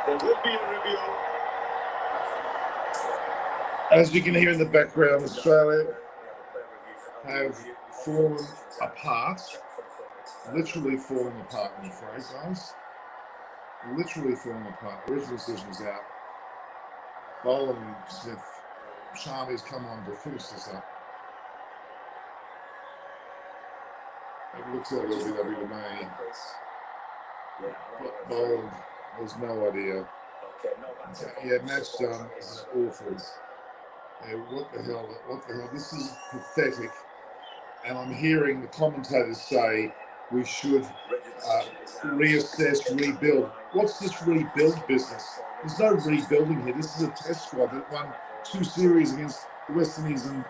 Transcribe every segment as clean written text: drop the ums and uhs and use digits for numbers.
There will be a review. As you can hear in the background, Australia have fallen apart. Literally falling apart, I'm afraid, guys. Literally falling apart. Original decision's out. Boland and Smith, Charlie's come on to finish this up. It looks like it'll be WMA. Boland has no idea. Yeah, match done. This is awful. Yeah, what the hell? What the hell? This is pathetic. And I'm hearing the commentators say we should reassess, rebuild. What's this rebuild business? There's no rebuilding here. This is a test squad that won 2 series against the West Indies and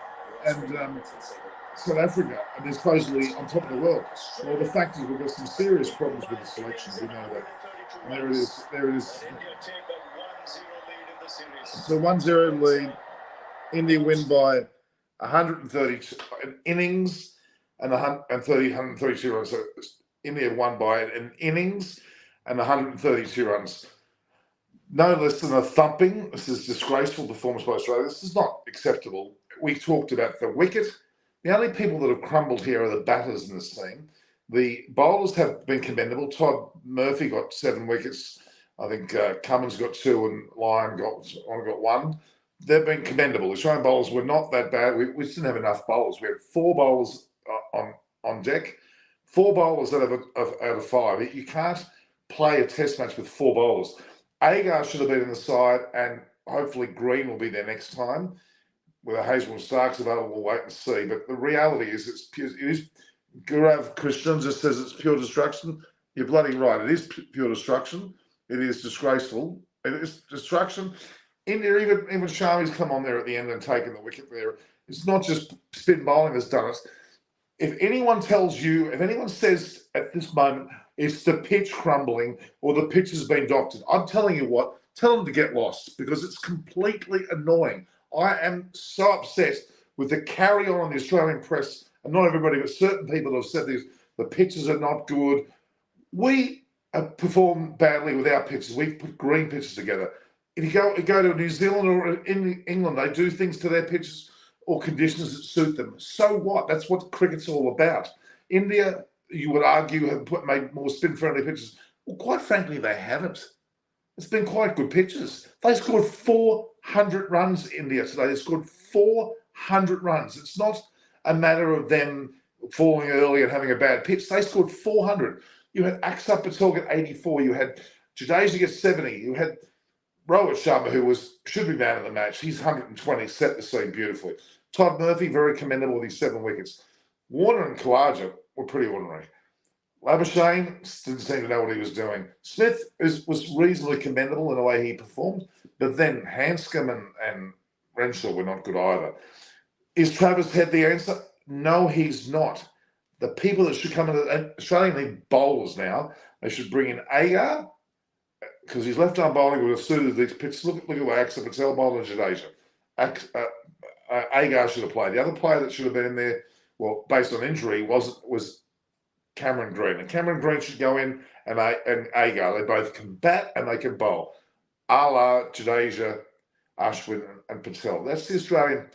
South Africa, and they're supposedly on top of the world. Well, the fact is we've got some serious problems with the selection. We know that. And there it is. There it is. So 1-0 lead. India win by 130 innings and 132 runs. So India won by an innings and 132 runs. No less than a thumping. This is disgraceful performance by Australia. This is not acceptable. We talked about the wicket. The only people that have crumbled here are the batters in this team. The bowlers have been commendable. Todd Murphy got 7 wickets. I think Cummins got 2 and Lyon got 1. They've been commendable. The Australian bowlers were not that bad. We just didn't have enough bowlers. We had 4 bowlers on deck, 4 bowlers out of 5. You can't play a test match with 4 bowlers. Agar should have been in the side, and hopefully Green will be there next time. Whether Hazelwood Stark's available, we'll wait and see. But the reality is, it is. Gaurav Krishnan just says it's pure destruction. You're bloody right. It is pure destruction. It is disgraceful. It is destruction. India, even Shami's come on there at the end and taken the wicket there. It's not just spin bowling that's done it. If anyone says at this moment it's the pitch crumbling or the pitch has been doctored, I'm telling you what, tell them to get lost, because it's completely annoying. I am so upset with the carry on the Australian press, and not everybody, but certain people have said this, the pitches are not good. We have performed badly with our pitches. We've put green pitches together. If you go to New Zealand or in England, they do things to their pitches or conditions that suit them. So what? That's what cricket's all about. India, you would argue, have made more spin-friendly pitches. Well, quite frankly, they haven't. It's been quite good pitches. They scored 400 runs, India, today. They scored 400 runs. It's not a matter of them falling early and having a bad pitch. They scored 400. You had Akshar Patel get 84. You had Jadeja get 70. You had Rohit Sharma, who should be man of the match. He's 120, set the scene beautifully. Todd Murphy, very commendable with his 7 wickets. Warner and Khawaja were pretty ordinary. Labuschagne didn't seem to know what he was doing. Smith was reasonably commendable in the way he performed, but then Hanscom and Renshaw were not good either. Is Travis Head the answer? No, he's not. The people that should come into Australia need bowlers now. They should bring in Agar, because his left-arm bowling would have suited these pitches. Look at the way Akshar Patel bowled and Jadeja. Agar should have played. The other player that should have been in there, well, based on injury, was Cameron Green. And Cameron Green should go in and Agar. They both can bat and they can bowl. A la Jadeja, Ashwin and Patel. That's the Australian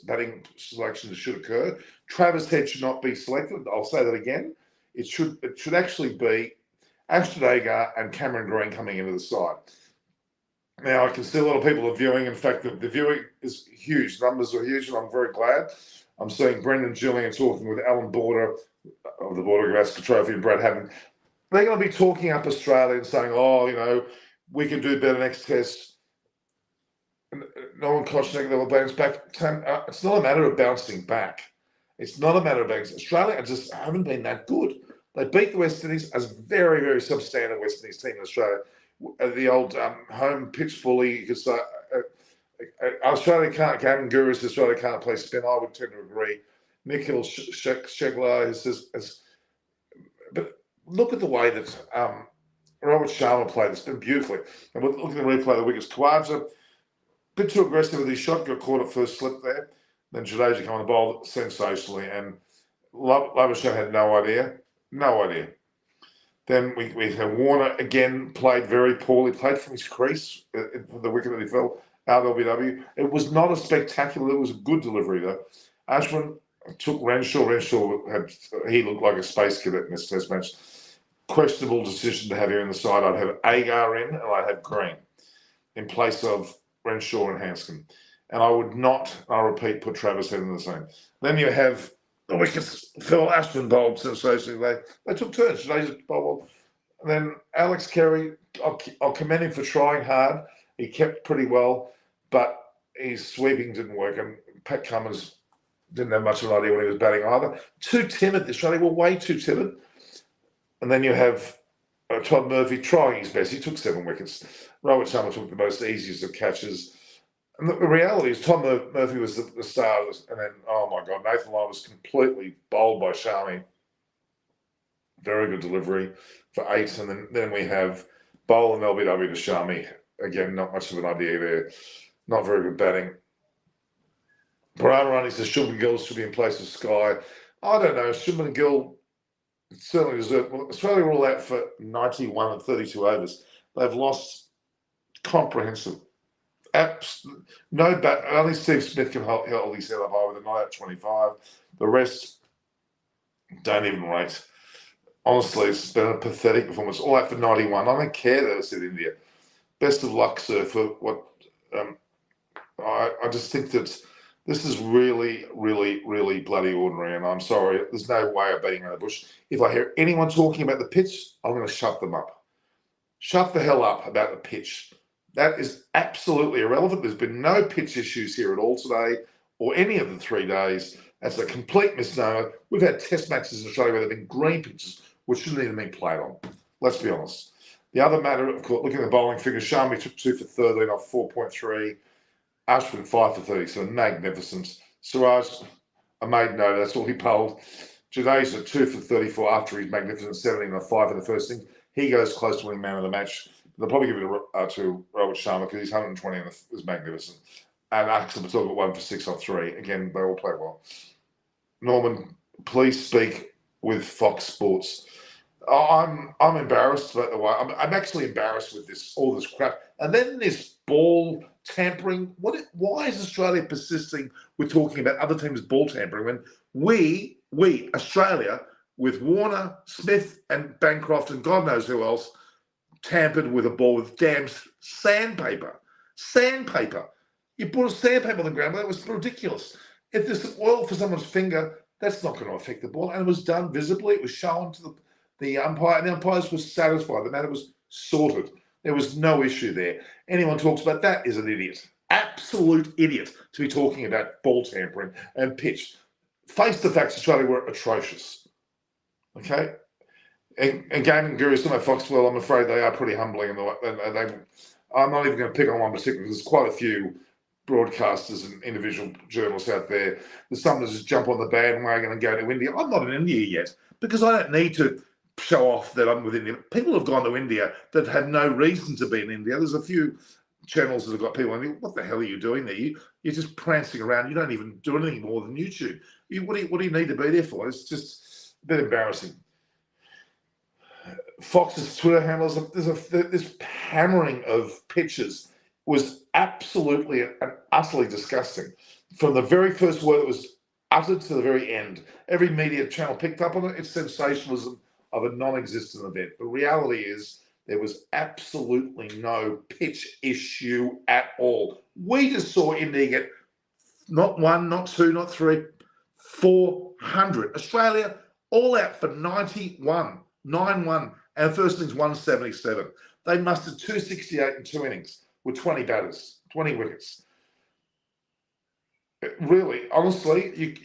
batting selection that should occur. Travis Head should not be selected. I'll say that again. It should actually be Ashton Agar and Cameron Green coming into the side. Now, I can see a lot of people are viewing. In fact, the viewing is huge. Numbers are huge, and I'm very glad. I'm seeing Brendan Gillian talking with Alan Border of the Border Gavaskar Trophy and Brad Hammond. They're going to be talking up Australia and saying, we can do better next test. Nolan Koshnik, they will bounce back. It's not a matter of bouncing back. It's not a matter of bouncing. Australia just haven't been that good. They beat the West Indies as very, very substandard West Indies team in Australia. The old home pitch bully, you could say, Australia can't, Gavin Guru says Australia can't play spin. I would tend to agree. Nikhil Sheglar says, but look at the way that Rohit Sharma played. It's been beautifully. And we're looking at the replay of the wickets. Khawaja, a bit too aggressive with his shot, got caught at first slip there. Then Jadeja came on the bowl sensationally, and Labuschagne had no idea. No idea. Then we had Warner again, played very poorly, played from his crease for the wicket that he fell out of LBW. It was not a spectacular, it was a good delivery though. Ashwin took Renshaw. He looked like a space cadet in this test match. Questionable decision to have him in the side. I'd have Agar in and I'd have Green in place of Renshaw and Hanscom. And I would not, I'll repeat, put Travis Head in the same. Then you have the wickets. Phil Ashton bowled sensationally. They took turns. They just bowled. And then Alex Carey, I'll commend him for trying hard. He kept pretty well, but his sweeping didn't work. And Pat Cummins didn't have much of an idea when he was batting either. Too timid. Australia were way too timid. And then you have Todd Murphy trying his best. He took 7 wickets. Rohit Sharma took the most easiest of catches. And the reality is Tom Murphy was the star of this. And then, oh my God, Nathan Lyon was completely bowled by Sharma. Very good delivery for 8. And then we have bowl and LBW to Sharma. Again, not much of an idea there. Not very good batting. Baranarani says Shubman Gill should be in place of Sky. I don't know. Shubman Gill certainly deserved. Well, Australia were all out for 91 and 32 overs. They've lost comprehensive. No bat. Only Steve Smith can hold his head up high with a 9 out 25. The rest don't even rate. Honestly, it's been a pathetic performance. All out for 91. I don't care that it's in India. Best of luck, sir, for what. I just think that this is really, really, really bloody ordinary, and I'm sorry. There's no way of beating around the bush. If I hear anyone talking about the pitch, I'm going to shut them up. Shut the hell up about the pitch. That is absolutely irrelevant. There's been no pitch issues here at all today or any of the 3 days. That's a complete misnomer. We've had test matches in Australia where there have been green pitches which shouldn't even be played on. Let's be honest. The other matter, of course, looking at the bowling figures, Sharma took 2 for 13 off 4.3. Ashwin 5 for 30, so magnificent. Siraj, I made note, that's all he bowled. Jadeja 2 for 34 after his magnificent 17 and 5 in the first thing. He goes close to winning man of the match. They'll probably give it to Rohit Sharma because he's 120 and was magnificent. And Axel Patel got 1 for 6 off 3. Again, they all played well. Norman, please speak with Fox Sports. I'm embarrassed about the way. I'm actually embarrassed with all this crap. And then this ball tampering. Why is Australia persisting with talking about other teams' ball tampering when we Australia, with Warner, Smith, and Bancroft, and God knows who else, tampered with a ball with damn sandpaper. Sandpaper. You put a sandpaper on the ground, that was ridiculous. If there's oil for someone's finger, that's not going to affect the ball. And it was done visibly. It was shown to the umpire, and the umpires were satisfied. The matter was sorted. There was no issue there. Anyone talks about that is an idiot. Absolute idiot to be talking about ball tampering and pitch. Face the facts, Australia were atrocious. Okay? And gaming gurus, some of Foxwell, I'm afraid they are pretty humbling. I'm not even going to pick on one particular because there's quite a few broadcasters and individual journalists out there. There's some that just jump on the bandwagon and go to India. I'm not in India yet because I don't need to show off that I'm with India. People have gone to India that had no reason to be in India. There's a few channels that have got people in. What the hell are you doing there? You're just prancing around. You don't even do anything more than YouTube. What do you need to be there for? It's just a bit embarrassing. Fox's Twitter handles, this hammering of pictures was absolutely and utterly disgusting. From the very first word that was uttered to the very end, every media channel picked up on it. It's sensationalism of a non-existent event. The reality is there was absolutely no pitch issue at all. We just saw India get not 1, not 2, not 3, 400. Australia all out for 91, 9-1, and first innings 177. They mustered 268 in 2 innings with 20 batters, 20 wickets. Really, honestly,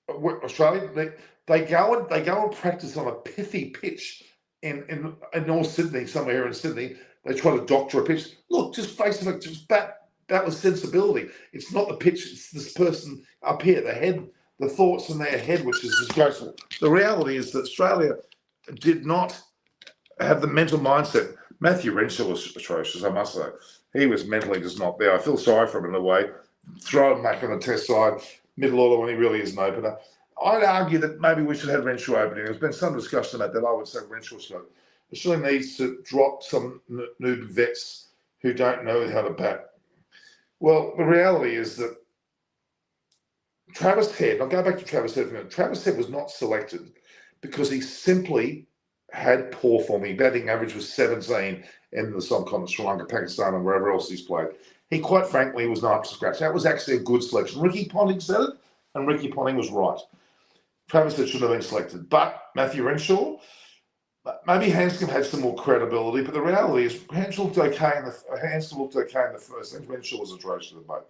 Australia, they go and practice on a pithy pitch in North Sydney, somewhere here in Sydney. They try to doctor a pitch. Look, just face the fact, just bat with sensibility. It's not the pitch, it's this person up here, the head, the thoughts in their head, which is disgraceful. The reality is that Australia did not have the mental mindset. Matthew Renshaw was atrocious, I must say. He was mentally just not there. I feel sorry for him in a way. Throw him back on the test side, middle order when he really is an opener. I'd argue that maybe we should have Renshaw opening. There's been some discussion about that. I would say Renshaw should Australia needs to drop some new vets who don't know how to bat. Well, the reality is that Travis Head, I'll go back to Travis Head for a minute. Travis Head was not selected because he simply had poor form. His batting average was 17 in the subcontinent, Sri Lanka, Pakistan, and wherever else he's played. He, quite frankly, was not up to scratch. That was actually a good selection. Ricky Ponting said it, and Ricky Ponting was right. Travis Head should have been selected. But Matthew Renshaw, maybe Hanscom had some more credibility, but the reality is Hanscom looked okay in the first innings. Renshaw was atrocious at both.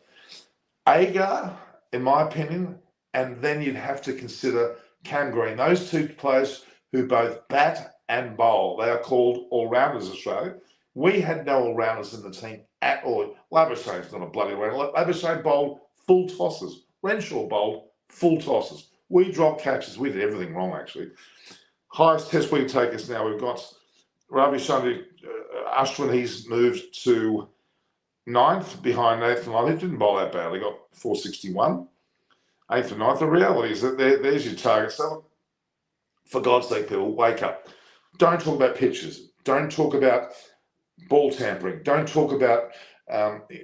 Agar, in my opinion, and then you'd have to consider Cam Green. Those two players who both bat and bowl. They are called all-rounders, Australia. We had no all-rounders in the team at all. Labuschagne's not a bloody all-rounder. Labuschagne bowled full tosses. Renshaw bowled full tosses. We dropped catches. We did everything wrong, actually. Highest test we take us now. We've got Ravi Chandra Ashwin. He's moved to 9th behind Nathan Lyon. He didn't bowl that badly. He got 461. 8th and 9th. The reality is that there's your target. So, for God's sake, people, wake up. Don't talk about pitches. Don't talk about ball tampering. Don't talk about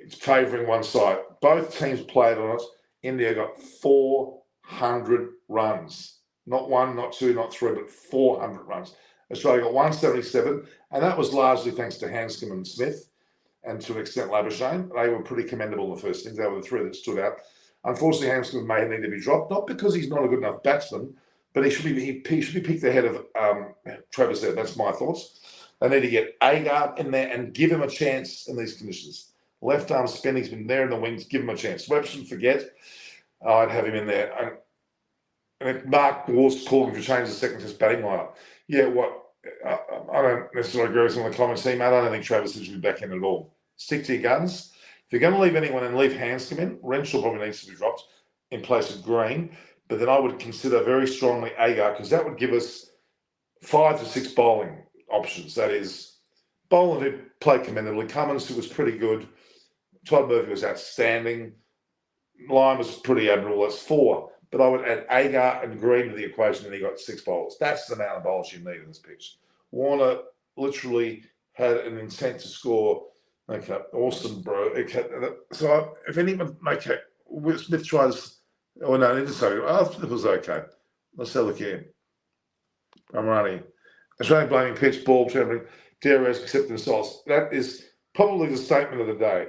favouring one side. Both teams played on it. India got 400 runs. Not one, not two, not three, but 400 runs. Australia got 177, and that was largely thanks to Hanscom and Smith, and to an extent Labuschagne. They were pretty commendable in the first innings. They were the three that stood out. Unfortunately, Hanscom may need to be dropped, not because he's not a good enough batsman, but he should be picked ahead of Travis Head. That's my thoughts. They need to get Agar in there and give him a chance in these conditions. Left arm spin, he's been there in the wings, give him a chance. Webson, forget. I'd have him in there. And Mark was calling for change the second test batting lineup. Yeah, I don't necessarily agree with some of the comments he made. I don't think Travis should be back in at all. Stick to your guns. If you're going to leave anyone in, leave Hanscom in. Renshaw probably needs to be dropped in place of Green. But then I would consider very strongly Agar, because that would give us 5 to 6 bowling options. That is, Boland, who played commendably. Cummins, who was pretty good. Todd Murphy was outstanding. Lyon was pretty admirable. That's 4. But I would add Agar and Green to the equation, and he got 6 bowlers. That's the amount of bowlers you need in this pitch. Warner literally had an intent to score. Okay, awesome, bro. Okay, so if anyone, okay, Smith tries. Oh, no, it was okay. Let's have a look here. Ramrani. Australian blaming pitch, ball, travelling, DRS accept themselves. That is probably the statement of the day.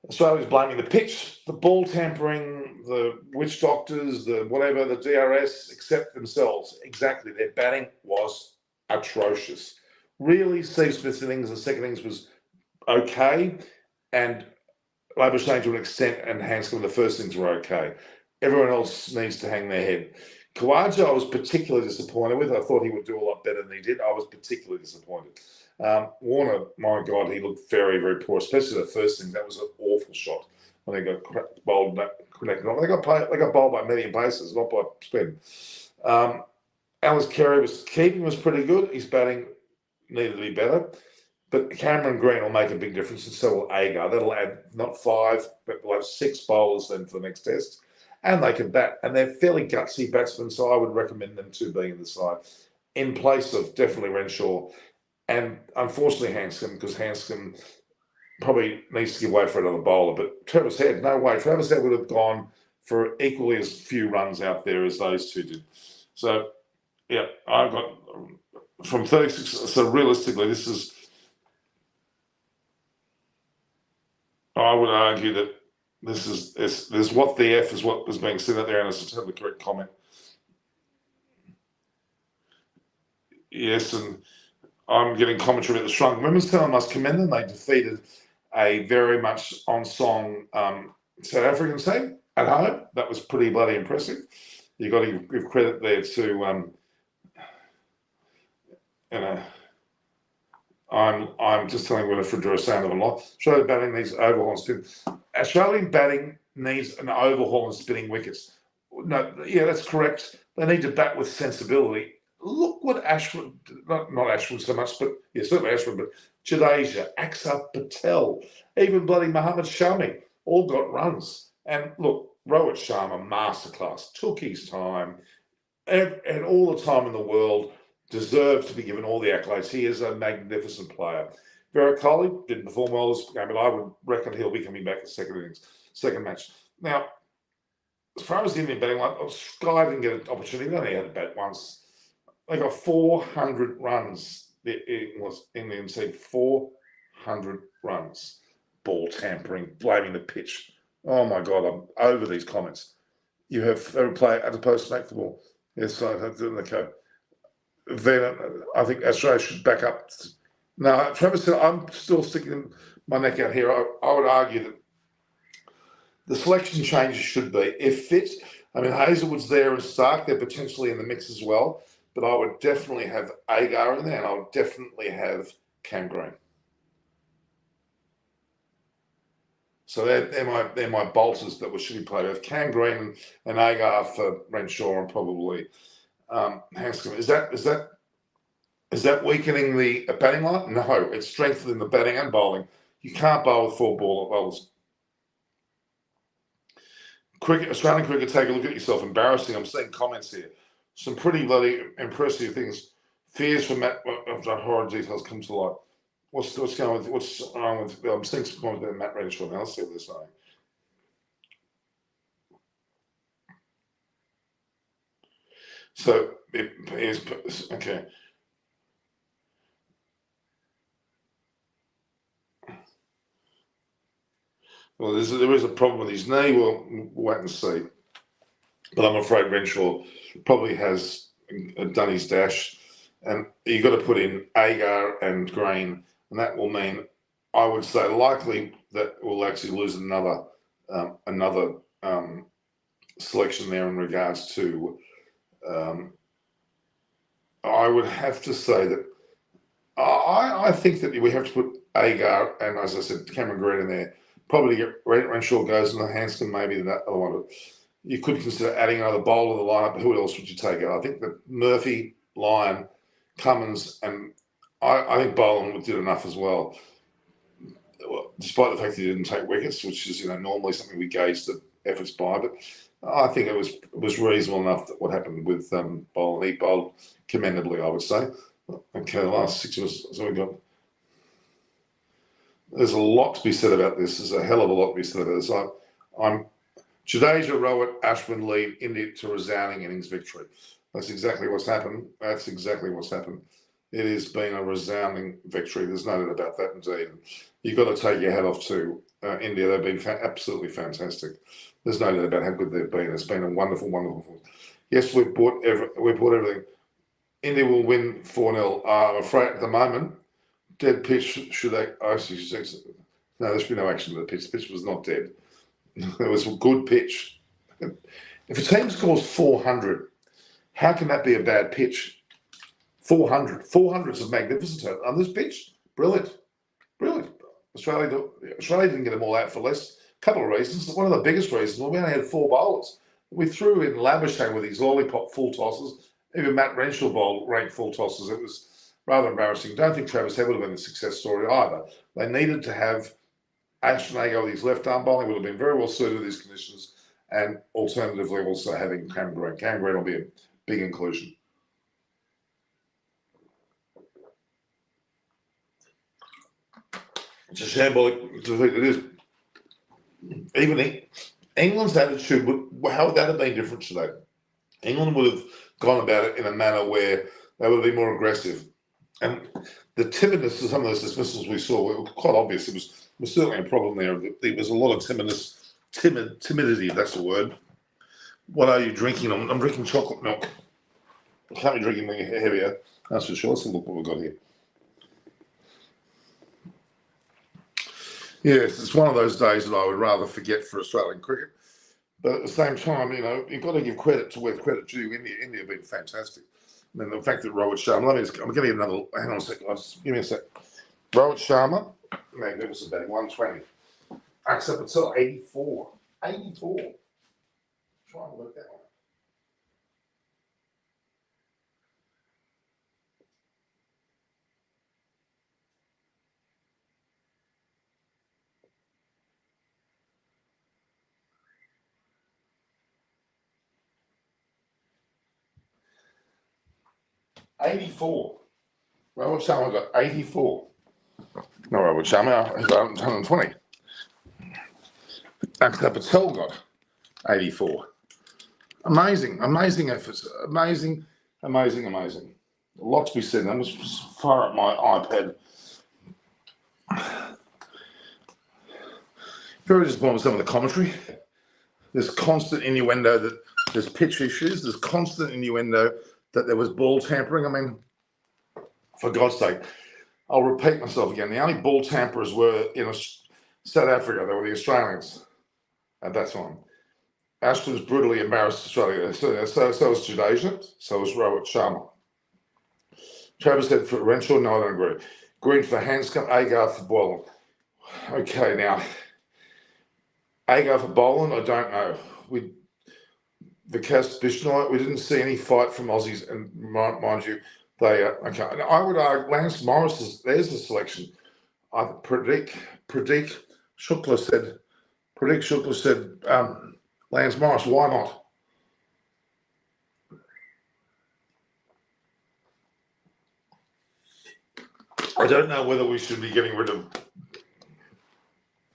Australia's blaming the pitch, the ball tampering, the witch doctors, the whatever, the DRS, accept themselves. Exactly. Their batting was atrocious. Really, Steve Smith's innings, the second innings was okay, and Labuschagne to an extent, and Hanscom, the first innings were okay. Everyone else needs to hang their head. Khawaja, I was particularly disappointed with. I thought he would do a lot better than he did. I was particularly disappointed. Warner, my God, he looked very, very poor, especially the first thing. That was an awful shot when they got bowled back, connected on. They got bowled by medium paces, not by spin. Carey keeping was pretty good. His batting needed to be better. But Cameron Green will make a big difference, and so will Agar. That'll add not 5, but we'll have 6 bowlers then for the next test. And they can bat. And they're fairly gutsy batsmen, so I would recommend them to being in the side in place of definitely Renshaw. And unfortunately, Hanscom, because Hanscom probably needs to give way for another bowler. But Travis Head, no way. Travis Head would have gone for equally as few runs out there as those two did. So, yeah, I've got from 36. So realistically, this is, I would argue that this is what the F is what is being said out there, and it's a totally correct comment. Yes, and I'm getting commentary about the shrunk women's team. I must commend them. They defeated a very much on-song South African team at home. That was pretty bloody impressive. You've got to give credit there to, I'm just telling Winifred Drew saying them a lot. Australian batting needs overhaul and spin. Australian batting needs an overhaul and spinning wickets. No, yeah, that's correct. They need to bat with sensibility. Look what Ashwin, not Ashwin so much, but yeah, certainly Ashwin, but Jadeja, Axar Patel, even bloody Mohammad Shami, all got runs. And look, Rohit Sharma, masterclass, took his time, and all the time in the world deserves to be given all the accolades. He is a magnificent player. Virat Kohli didn't perform well this game, but I would reckon he'll be coming back in second match. Now, as far as the Indian batting line, Sky didn't get an opportunity. They only had to bat once. They got 400 runs. It was Indian said 400 runs. Ball tampering, blaming the pitch. Oh my God, I'm over these comments. You have a player as opposed to smack the ball. Yes, I have to go. Then I think Australia should back up. Now, Travis said, I'm still sticking my neck out here. I would argue that the selection changes should be, if fit, I mean, Hazelwood's there and Stark, they're potentially in the mix as well, but I would definitely have Agar in there, and I would definitely have Cam Green. So they're my bolters that should be played with. Cam Green and Agar for Renshaw and probably Hanscom. Is that weakening the batting line? No, it's strengthening the batting and bowling. You can't bowl with four bowlers. Australian cricket, take a look at yourself. Embarrassing. I'm seeing comments here. Some pretty bloody impressive things. Fears for Matt of the horror details come to light. What's going with I'm seeing some comments about Matt Renshaw now. Let's see what they're saying. So it is okay. Well, there is a problem with his knee. We'll wait and see. But I'm afraid Renshaw probably has done his dash. And you've got to put in Agar and Green. And that will mean, I would say, likely that we'll actually lose another selection there in regards to. I would have to say that I think that we have to put Agar and, as I said, Cameron Green in there. Probably get Renshaw goes in the Hanscom, maybe that other one. You could consider adding another bowler to the lineup. Who else would you take out? I think that Murphy, Lyon, Cummins, and I think Boland did enough as well. Despite the fact that he didn't take wickets, which is normally something we gauge the efforts by, but I think it was reasonable enough that what happened with Boland. He bowled commendably, I would say. Okay, the last 6 was so we got. There's a lot to be said about this. There's a hell of a lot to be said about this. I'm Jadeja, Rowett, Ashwin lead India to resounding innings victory. That's exactly what's happened. It has been a resounding victory. There's no doubt about that, indeed. You've got to take your hat off to India. They've been absolutely fantastic. There's no doubt about how good they've been. It's been a wonderful, wonderful. Yes, we've bought everything. India will win 4-0. I'm afraid at the moment, dead pitch should they? No, there should be no action to the pitch. The pitch was not dead. It was a good pitch. If a team scores 400, how can that be a bad pitch? 400. 400 is a magnificent on this pitch. Brilliant. Australia didn't get them all out for less. A couple of reasons. One of the biggest reasons, we only had 4 bowlers. We threw in Labuschagne with his lollipop full tosses. Even Matt Renshaw bowled ranked full tosses. It was rather embarrassing. Don't think Travis Head would have been a success story either. They needed to have Ashton Agar with his left arm bowling would have been very well suited to these conditions, and alternatively also having Cam Green. Cam Green will be a big inclusion. It's a shambolic defeat. It is. Even England's attitude, how would that have been different today? England would have gone about it in a manner where they would have been more aggressive. And the timidness of some of those dismissals we saw were quite obvious. It was certainly a problem there. There was a lot of timidity, if that's the word. What are you drinking? I'm drinking chocolate milk. I can't be drinking anything heavier, that's for sure. Let's look what we've got here. Yes, it's one of those days that I would rather forget for Australian cricket. But at the same time, you've got to give credit to where credit due. India have been fantastic. I mean, the fact that Rohit Sharma, I'm going to get another, hang on a second, give me a sec. Rohit Sharma, magnificent batting, 120. Akshar Patel, 84. 84. Try and work that one. 84. Robert Sharma got 84. No, Robert Sharma has 120. Akshar Patel got 84. Amazing efforts. Amazing. A lot to be said. I'm just fire up my iPad. Very disappointed with some of the commentary. There's constant innuendo that there's pitch issues. There's constant innuendo that there was ball tampering. I mean, for God's sake, I'll repeat myself again. The only ball tamperers were in South Africa. They were the Australians at that time. Ashton's brutally embarrassed Australia. So was Judasian. So was Robert Sharma. Travis said for Renshaw, no, I don't agree. Green for Hanscom, Agar for Boylan. Okay, now, Agar for Boylan, I don't know. Vikas Bishnoi, we didn't see any fight from Aussies, and mind you, they okay. I would argue Lance Morris there's the selection. I predict Shukla said Lance Morris, why not? I don't know whether we should be getting rid of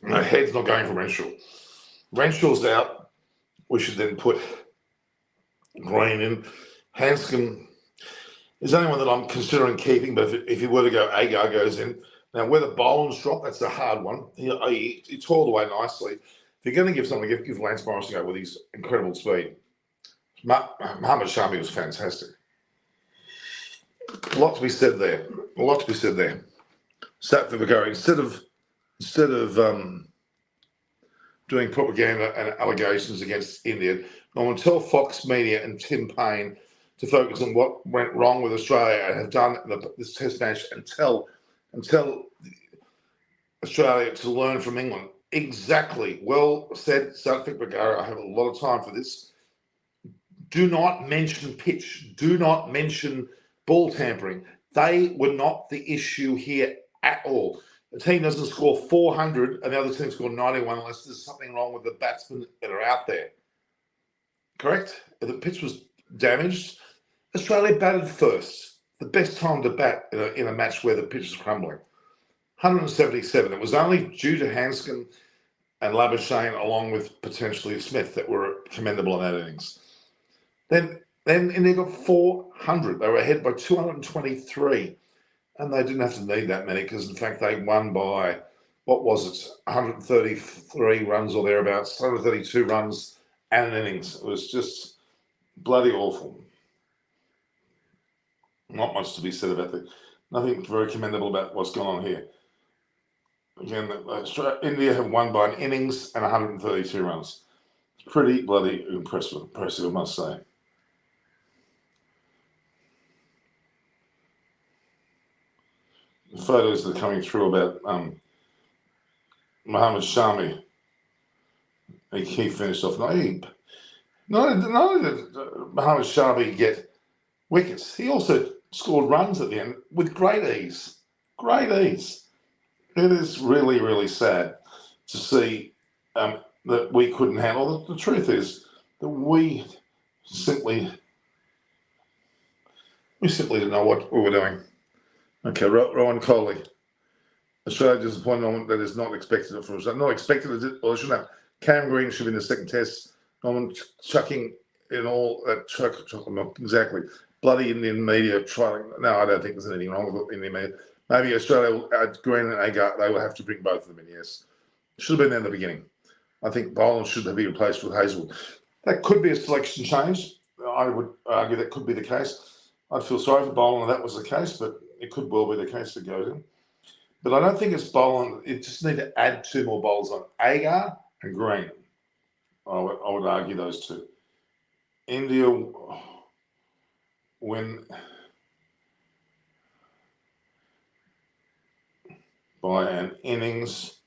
Head's not going for Renshaw. Renshaw's out. We should then put Green in. Hanscom is the only one that I'm considering keeping, but if he were to go, Agar goes in. Now, whether Boland's drop, that's a hard one. He toiled away nicely. If you're going to give something, give Lance Morris a go with his incredible speed. Muhammad Shami was fantastic. A lot to be said there. Satvic Vigari, instead of doing propaganda and allegations against India, I want to tell Fox Media and Tim Payne to focus on what went wrong with Australia and have done this test match and tell Australia to learn from England. Exactly. Well said, Satvic Vigari. I have a lot of time for this. Do not mention pitch. Do not mention ball tampering. They were not the issue here at all. The team doesn't score 400 and the other team score 91 unless there's something wrong with the batsmen that are out there. Correct? If the pitch was damaged, Australia batted first. The best time to bat in a match where the pitch is crumbling. 177. It was only due to Hanscom and Labuschagne along with potentially Smith that were commendable in that innings. Then India got 400. They were ahead by 223. And they didn't have to need that many because, in fact, they won by, 133 runs or thereabouts, 132 runs and an innings. It was just bloody awful. Not much to be said about that. Nothing very commendable about what's gone on here. Again, India have won by an innings and 132 runs. It's pretty bloody impressive, I must say. The photos that are coming through about Mohammad Shami. He finished off. Not only did Mohammad Shami get wickets, he also scored runs at the end with great ease. Great ease. It is really, really sad to see that we couldn't handle it. The truth is that we simply didn't know what we were doing. Okay, Rowan Coley. Australia disappointed that is not expected from Australia. Not expected, well, it shouldn't have. Cam Green should be in the second test. Norman chucking in all that exactly. Bloody Indian media trying. No, I don't think there's anything wrong with Indian media. Maybe Australia, Green and Agar, they will have to bring both of them in, yes. Should have been there in the beginning. I think Boland should be replaced with Hazelwood. That could be a selection change. I would argue that could be the case. I'd feel sorry for Boland if that was the case, but it could well be the case that goes in. But I don't think it's Boland. It just need to add two more bowlers on Agar and Green. I would argue those two. India win by an innings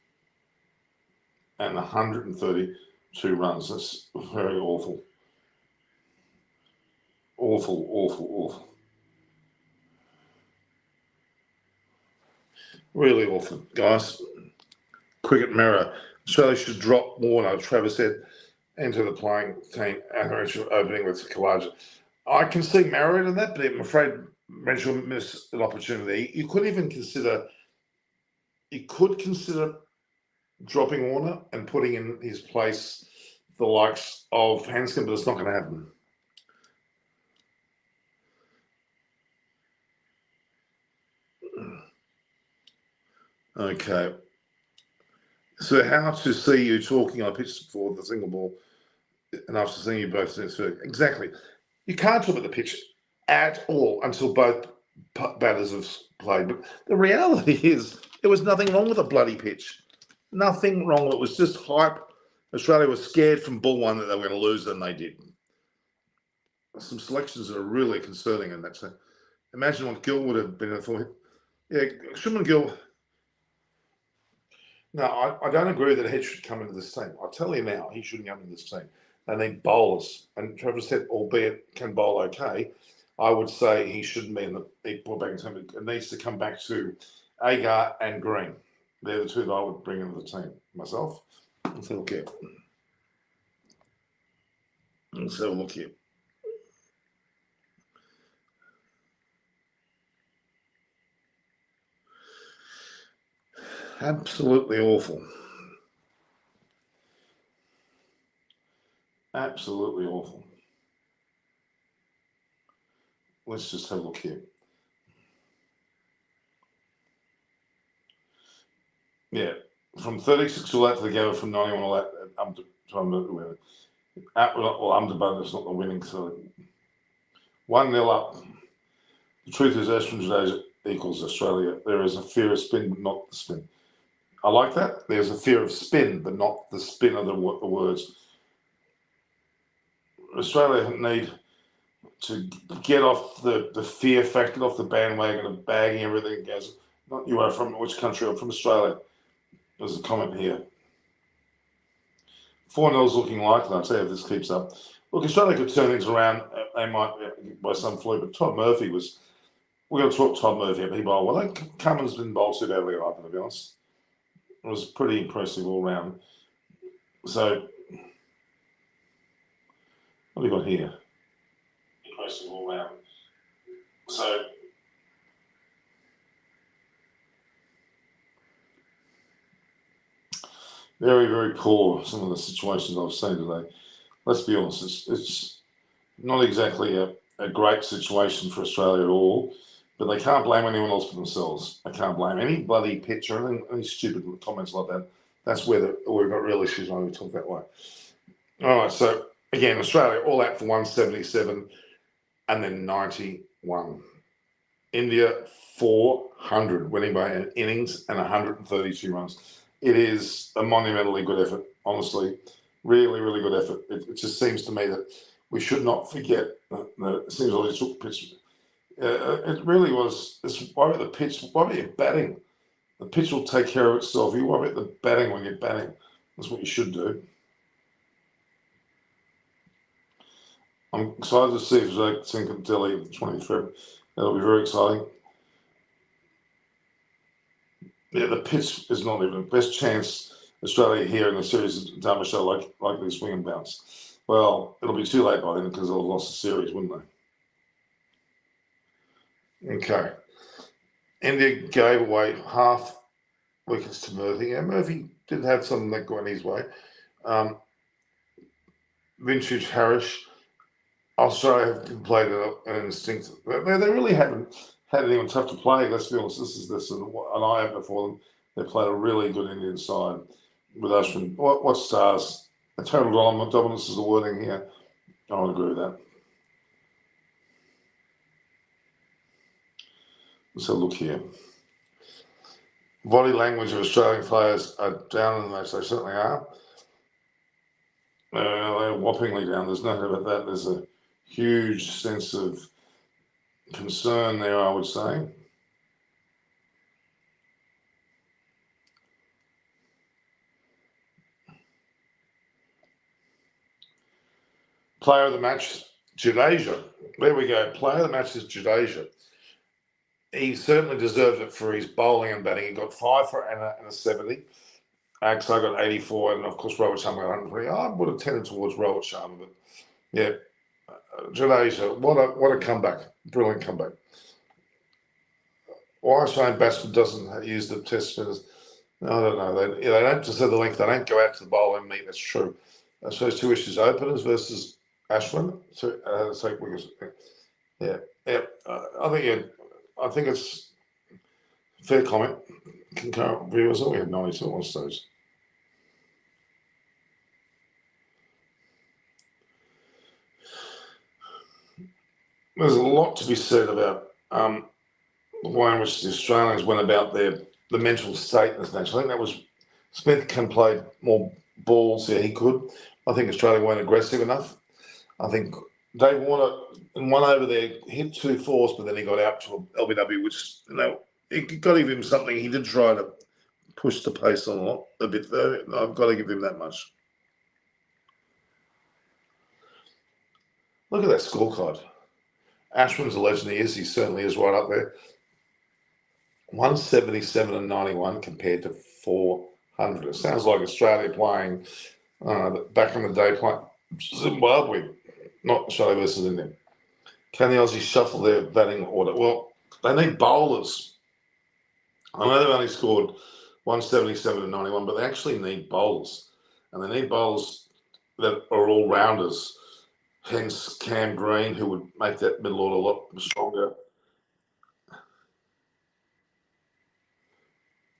and 132 runs. That's very awful. Awful. Really awful, guys. Cricket Mirror. Australia should drop Warner, Travis said, enter the playing team and opening with Kalaja. I can see merit in that, but I'm afraid Renshaw missed an opportunity. You could even consider. You could consider dropping Warner and putting in his place the likes of Hanscom, but it's not going to happen. Okay. So how to see you talking on a pitch for the single ball and after seeing you both exactly. You can't talk about the pitch at all until both batters have played. But the reality is there was nothing wrong with the bloody pitch. Nothing wrong. It was just hype. Australia was scared from ball one that they were going to lose, and they did. Some selections that are really concerning in that. So imagine what Gill would have been for him. Yeah, Shuman Gill. No, I don't agree that Head should come into this team. I'll tell you now, he shouldn't come into this team. They need bowlers. And Trevor said, albeit can bowl okay, I would say he shouldn't be in the ball back team. It needs to come back to Agar and Green. They're the two that I would bring into the team myself. Let's have a look here. Let's have a look here. Absolutely awful. Absolutely awful. Let's just have a look here. Yeah, from 36 all out to the go, from 91 all out. I'm trying to win it. Well, I'm debating not the winning. So 1-0 up. The truth is, Ashton equals Australia. There is a fear of spin, but not the spin. I like that. There's a fear of spin, but not the spin of the words. Australia need to get off the fear factor, off the bandwagon of bagging everything. Goes, not you are from which country? I'm from Australia. There's a comment here. 4-0's looking likely. I'll tell you if this keeps up. Look, Australia could turn things around. They might by some fluke, but Todd Murphy was. We're going to talk Todd Murphy. He bowled well. I think Cummins didn't bowl too badly either, to be honest. It was pretty impressive all round. So, what have we got here? Impressive all round. So, very, very poor, some of the situations I've seen today. Let's be honest, it's not exactly a great situation for Australia at all, but they can't blame anyone else but themselves. They can't blame any bloody pitch or any stupid comments like that. That's where we've got real issues when we talk that way. All right, so again, Australia all out for 177 and then 91. India 400, winning by an innings and 132 runs. It is a monumentally good effort, honestly. Really, really good effort. It just seems to me that we should not forget that it seems like it took pitch. It really was. Worry about the pitch. Worry about your batting. The pitch will take care of itself. You worry about the batting when you're batting. That's what you should do. I'm excited to see if Zach Singh at Delhi the 23rd. That'll be very exciting. Yeah, the pitch is not even the best chance Australia here in the series is done a show like this swing and bounce. Well, it'll be too late by then because they'll have lost the series, wouldn't they? Okay. India gave away half wickets to Murphy. Yeah, Murphy did have some that going his way. Vintage Harris. Australia have played an instinct. They really haven't had anyone tough to play. Let's be honest. This is an eye opener for them. They played a really good Indian side with Ashwin. What stars? A total dominance is the wording here. I would agree with that. Let's have a look here. Body language of Australian players are down in the match. They certainly are. They're whoppingly down. There's no doubt about that. There's a huge sense of concern there, I would say. Player of the match, Jadeja. There we go. Player of the match is Jadeja. He certainly deserved it for his bowling and batting. He got 5 for and a 70. Axar got 84, and of course Rohit Sharma got 103. I would have tended towards Rohit Sharma, but yeah, Jadeja, what a comeback! Brilliant comeback. why Australian batsman doesn't use the test spinners. I don't know. They don't just have the length. They don't go out to the bowling meet. That's true. I suppose two issues: openers versus Ashwin. Yeah, yeah. I think it's fair comment. Concurrent viewers. We had 92 on stage. There's a lot to be said about the way in which the Australians went about the mental state in this match. I think that was Smith can play more balls. Yeah, he could. I think Australia weren't aggressive enough. I think Dave Warner in one over there hit 2 fours, but then he got out to a LBW, which it got to give him something. He did try to push the pace on a bit though. I've got to give him that much. Look at that scorecard. Ashwin's a legend. He is. He certainly is right up there. 177 and 91 compared to 400. It sounds like Australia playing back in the day, playing Zimbabwe, not Australia versus India. Can the Aussies shuffle their batting order? Well, they need bowlers. I know they've only scored 177 and 91, but they actually need bowlers. And they need bowlers that are all rounders. Hence Cam Green, who would make that middle order a lot stronger.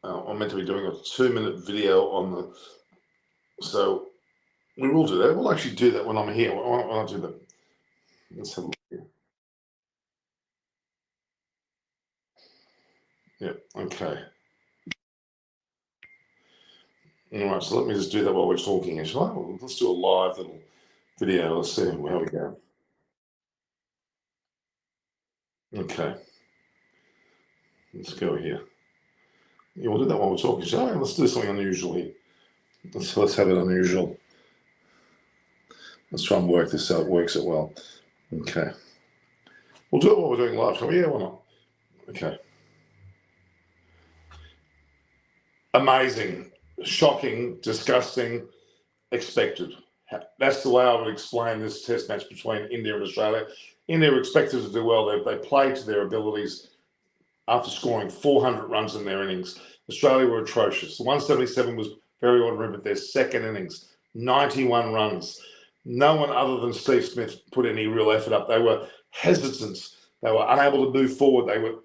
I'm meant to be doing a 2-minute video on the. So we will do that. We'll actually do that when I'm here. When I do that. Let's have a look here. Yeah, okay. All right, so let me just do that while we're talking here, shall I? Well, let's do a live little video. Let's see how we go. Okay. Let's go here. Yeah, we'll do that while we're talking, shall I? Let's do something unusual here. Let's have it unusual. Let's try and work this out. Works it well. Okay. We'll do it while we're doing live, shall we? Yeah, why not? Okay. Amazing, shocking, disgusting, expected. That's the way I would explain this test match between India and Australia. India were expected to do well. They played to their abilities after scoring 400 runs in their innings. Australia were atrocious. The 177 was very ordinary, but their second innings, 91 runs. No one other than Steve Smith put any real effort up. They were hesitant. They were unable to move forward. They were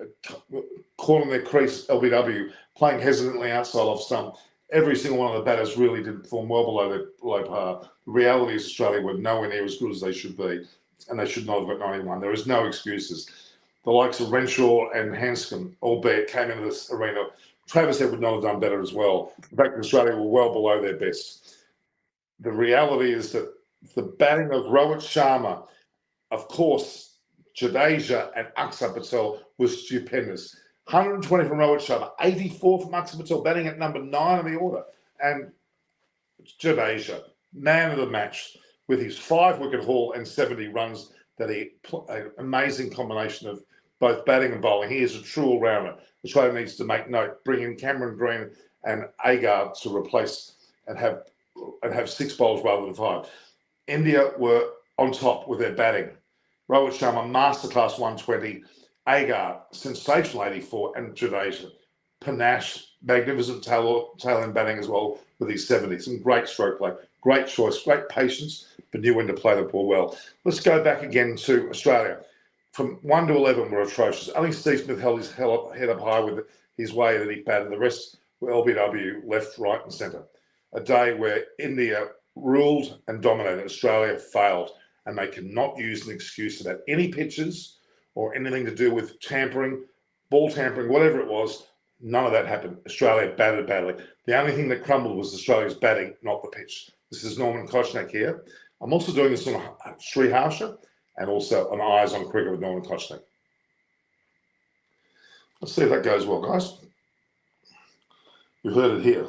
caught on their crease, LBW, playing hesitantly outside off stump. Every single one of the batters really did perform well below par. The reality is Australia were nowhere near as good as they should be, and they should not have got 91. There is no excuses. The likes of Renshaw and Hanscom, albeit came into this arena. Travis Head would not have done better as well. In fact, Australia were well below their best. The reality is that the batting of Rohit Sharma, of course, Jadeja and Akshar Patel was stupendous. 120 from Rohit Sharma, 84 from Akshar Patel, batting at number 9 in the order. And Jadeja, man of the match, with his 5-wicket haul and 70 runs, an amazing combination of both batting and bowling. He is a true all-rounder. Australia needs to make note, bring in Cameron Green and Agar to replace and have 6 bowls rather than 5. India were on top with their batting. Rohit Sharma, masterclass 120. Agar, sensational 84. And Jadeja, panache, magnificent tail end batting as well with his 70. Some great stroke play. Great choice, great patience, but knew when to play the ball well. Let's go back again to Australia. From 1 to 11 were atrocious. Only Steve Smith held his head up high with his way that he batted. The rest were LBW, left, right and centre. A day where India ruled and dominated. Australia failed, and they cannot use an excuse about any pitches or anything to do with tampering, ball tampering, whatever it was. None of that happened. Australia batted badly. The only thing that crumbled was Australia's batting, not the pitch. This is Norman Kochnak here. I'm also doing this on Sri Harsha and also on Eyes on Cricket with Norman Kochnak. Let's see if that goes well, guys. You heard it here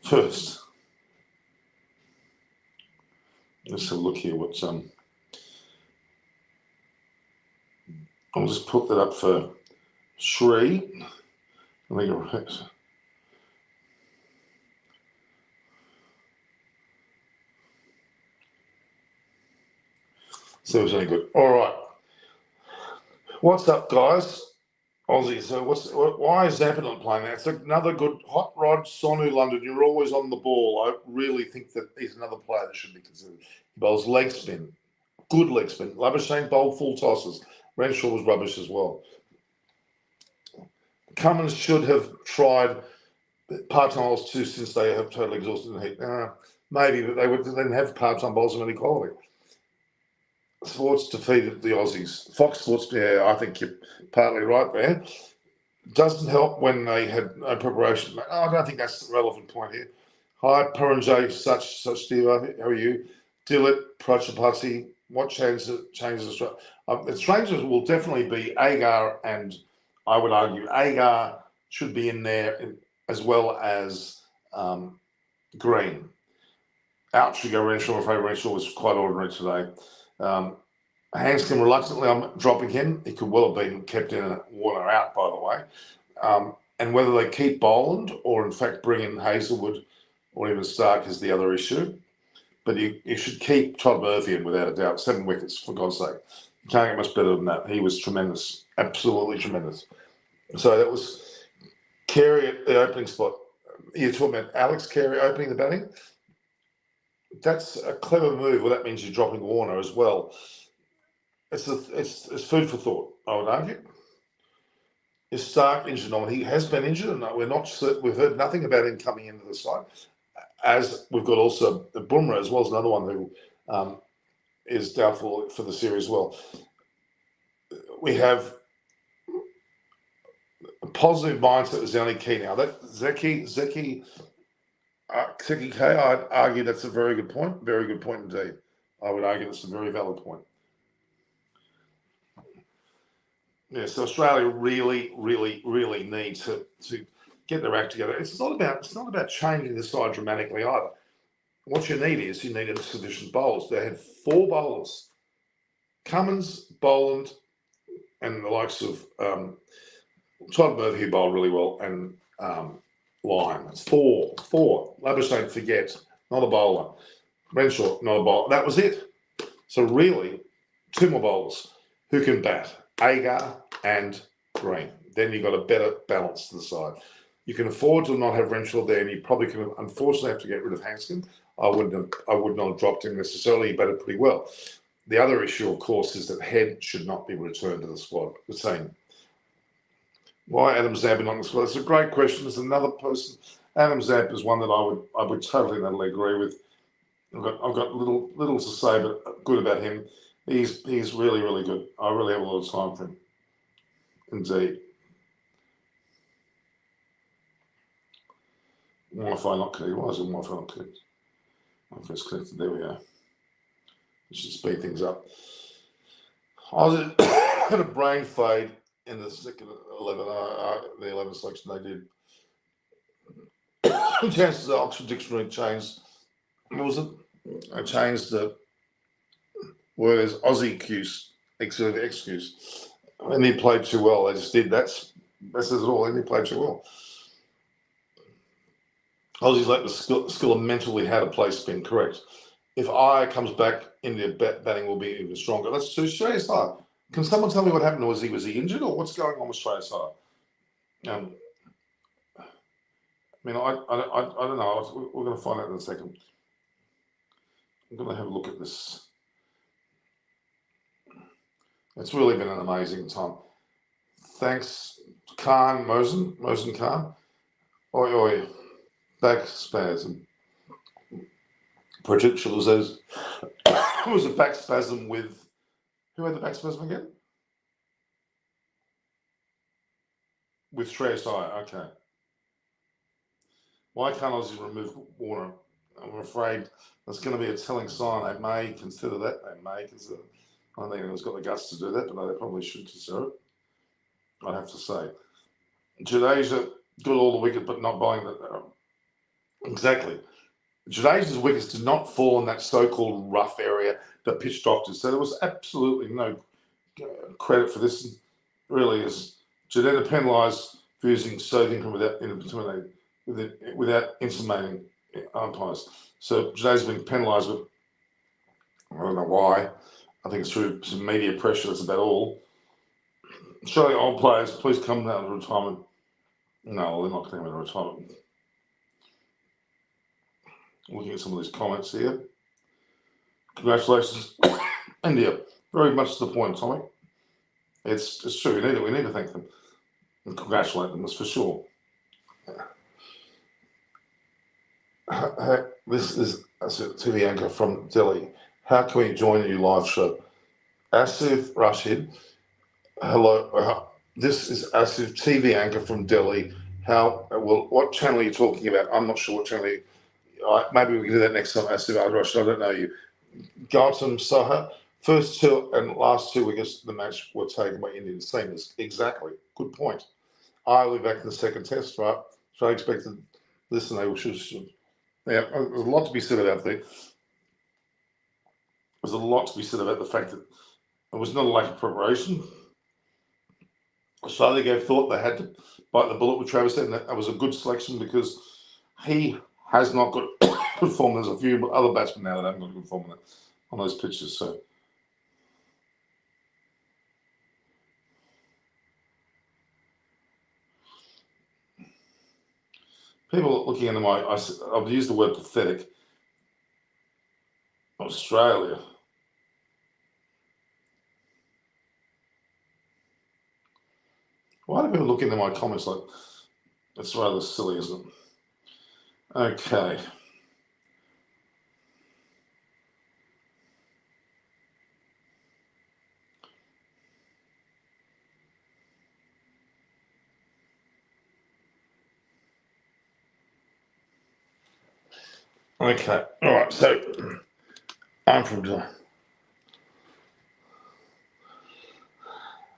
first. Let's have a look here. What's I'll just put that up for Sri. I think right. So it's any good. All right. What's up, guys? Aussie. So why is Zappa not playing? That's another good hot rod. Sonu London. You're always on the ball. I really think that he's another player that should be considered. He bowls leg spin, good leg spin. Labuschagne bowled full tosses. Renshaw was rubbish as well. Cummins should have tried part-time bowls too, since they have totally exhausted the heat. Maybe, but they would then have part-time bowls of any quality. Sports defeated the Aussies. Fox Sports, yeah, I think you're partly right there. Doesn't help when they had no preparation. I don't think that's the relevant point here. Hi, Puranjay, such Steve. How are you? Dillit, Prachapati. What changes? The changes will definitely be Agar, and I would argue Agar should be in there as well as Green. Out should go Renshaw. I'm afraid Renshaw was quite ordinary today. Hanscom, reluctantly, I'm dropping him. He could well have been kept in and Warner out, by the way. And whether they keep Boland or, in fact, bring in Hazelwood or even Stark is the other issue. But you should keep Todd Murphy in without a doubt. 7 wickets, for God's sake. You can't get much better than that. He was tremendous, absolutely tremendous. So that was Carey at the opening spot. You're talking about Alex Carey opening the batting? That's a clever move. Well, that means you're dropping Warner as well. It's food for thought, I would argue. Is Stark injured? No, he has been injured, and we're not certain. We've heard nothing about him coming into the side. As we've got also Bumrah as well as another one who is doubtful for the series as well. We have a positive mindset is the only key now. That Zeki K, I'd argue that's a very good point. Very good point indeed. I would argue that's a very valid point. Yeah, so Australia really, really, really need to get their act together. It's not about changing the side dramatically either. What you need is sufficient bowlers. They had 4 bowlers: Cummins, Boland, and the likes of Todd Murphy, who bowled really well, and Lyon. It's 4. Labuschagne, forget, not a bowler. Renshaw, not a bowler. That was it. So really, 2 more bowlers who can bat. Agar and Green. Then you've got a better balance to the side. You can afford to not have Renshaw there, and you probably can unfortunately have to get rid of Hanscom. I would not have dropped him necessarily. He batted pretty well. The other issue, of course, is that Head should not be returned to the squad. The same. Why Adam Zampa not in the squad? It's a great question. There's another person. Adam Zampa is one that I would totally and utterly agree with. I've got little to say, but good about him. He's really, really good. I really have a lot of time for him. Indeed. Wi-Fi not connected. Why is it Wi-Fi not connected? Wi-Fi is connected. There we go. We should speed things up. I had a brain fade in the second 11, the 11 selection they did. Chances the Oxford Dictionary changed. What was it? I changed the word as Aussie excuse. And he played too well. They just did. That says it all. And he played too well. Aussies lack the skill of mentally how to play spin. Correct. If I comes back, India batting will be even stronger. That's to Australia's side. Can someone tell me what happened? Was he injured, or what's going on with Australia's side? I mean, I don't know. We're going to find out in a second. I'm going to have a look at this. It's really been an amazing time. Thanks, Khan, Mosen Khan. Oi. Back spasm. Projectual says, it was a back spasm with, who had the back spasm again? With Shreyas Iyer, okay. Why can't Aussie remove Warner? I'm afraid that's going to be a telling sign. They may consider that. I don't think anyone's got the guts to do that, but they probably should consider it. I'd have to say. Jadeja got all the wickets, but not buying that. Exactly. Jadeja's wickets did not fall in that so-called rough area that pitch doctors. So there was absolutely no credit for this. It really is. Jadeda penalised for using soaking without intimating umpires. So Jadeja's been penalised, but I don't know why. I think it's through some media pressure. That's about all. Surely old players, please come down to retirement. No, they're not coming to retirement. Looking at some of these comments here. Congratulations, India. Very much to the point, Tommy. It's true. We need to thank them and congratulate them. That's for sure. This is a TV anchor from Delhi. How can we join your live show? Asif Rashid. Hello. This is Asif, TV anchor from Delhi. What channel are you talking about? I'm not sure what channel. Maybe we can do that next time, Asif Rashid. I don't know you. Gautam Saha. First two and last 2 wickets of the match were taken by Indian seamers. Exactly. Good point. I'll be back in the second test, right? So I expected this and they should. Yeah, there's a lot to be said about the. There's a lot to be said about the fact that it was not a lack of preparation. Australia thought they had to bite the bullet with Travis Head, and that was a good selection because he has not got good form. There's a few other batsmen now that haven't got good form on those pitches. So people looking into I've used the word pathetic. Australia. Why do people look into my comments like it's rather silly, isn't it? Okay. Okay. All right. So I'm from Delhi.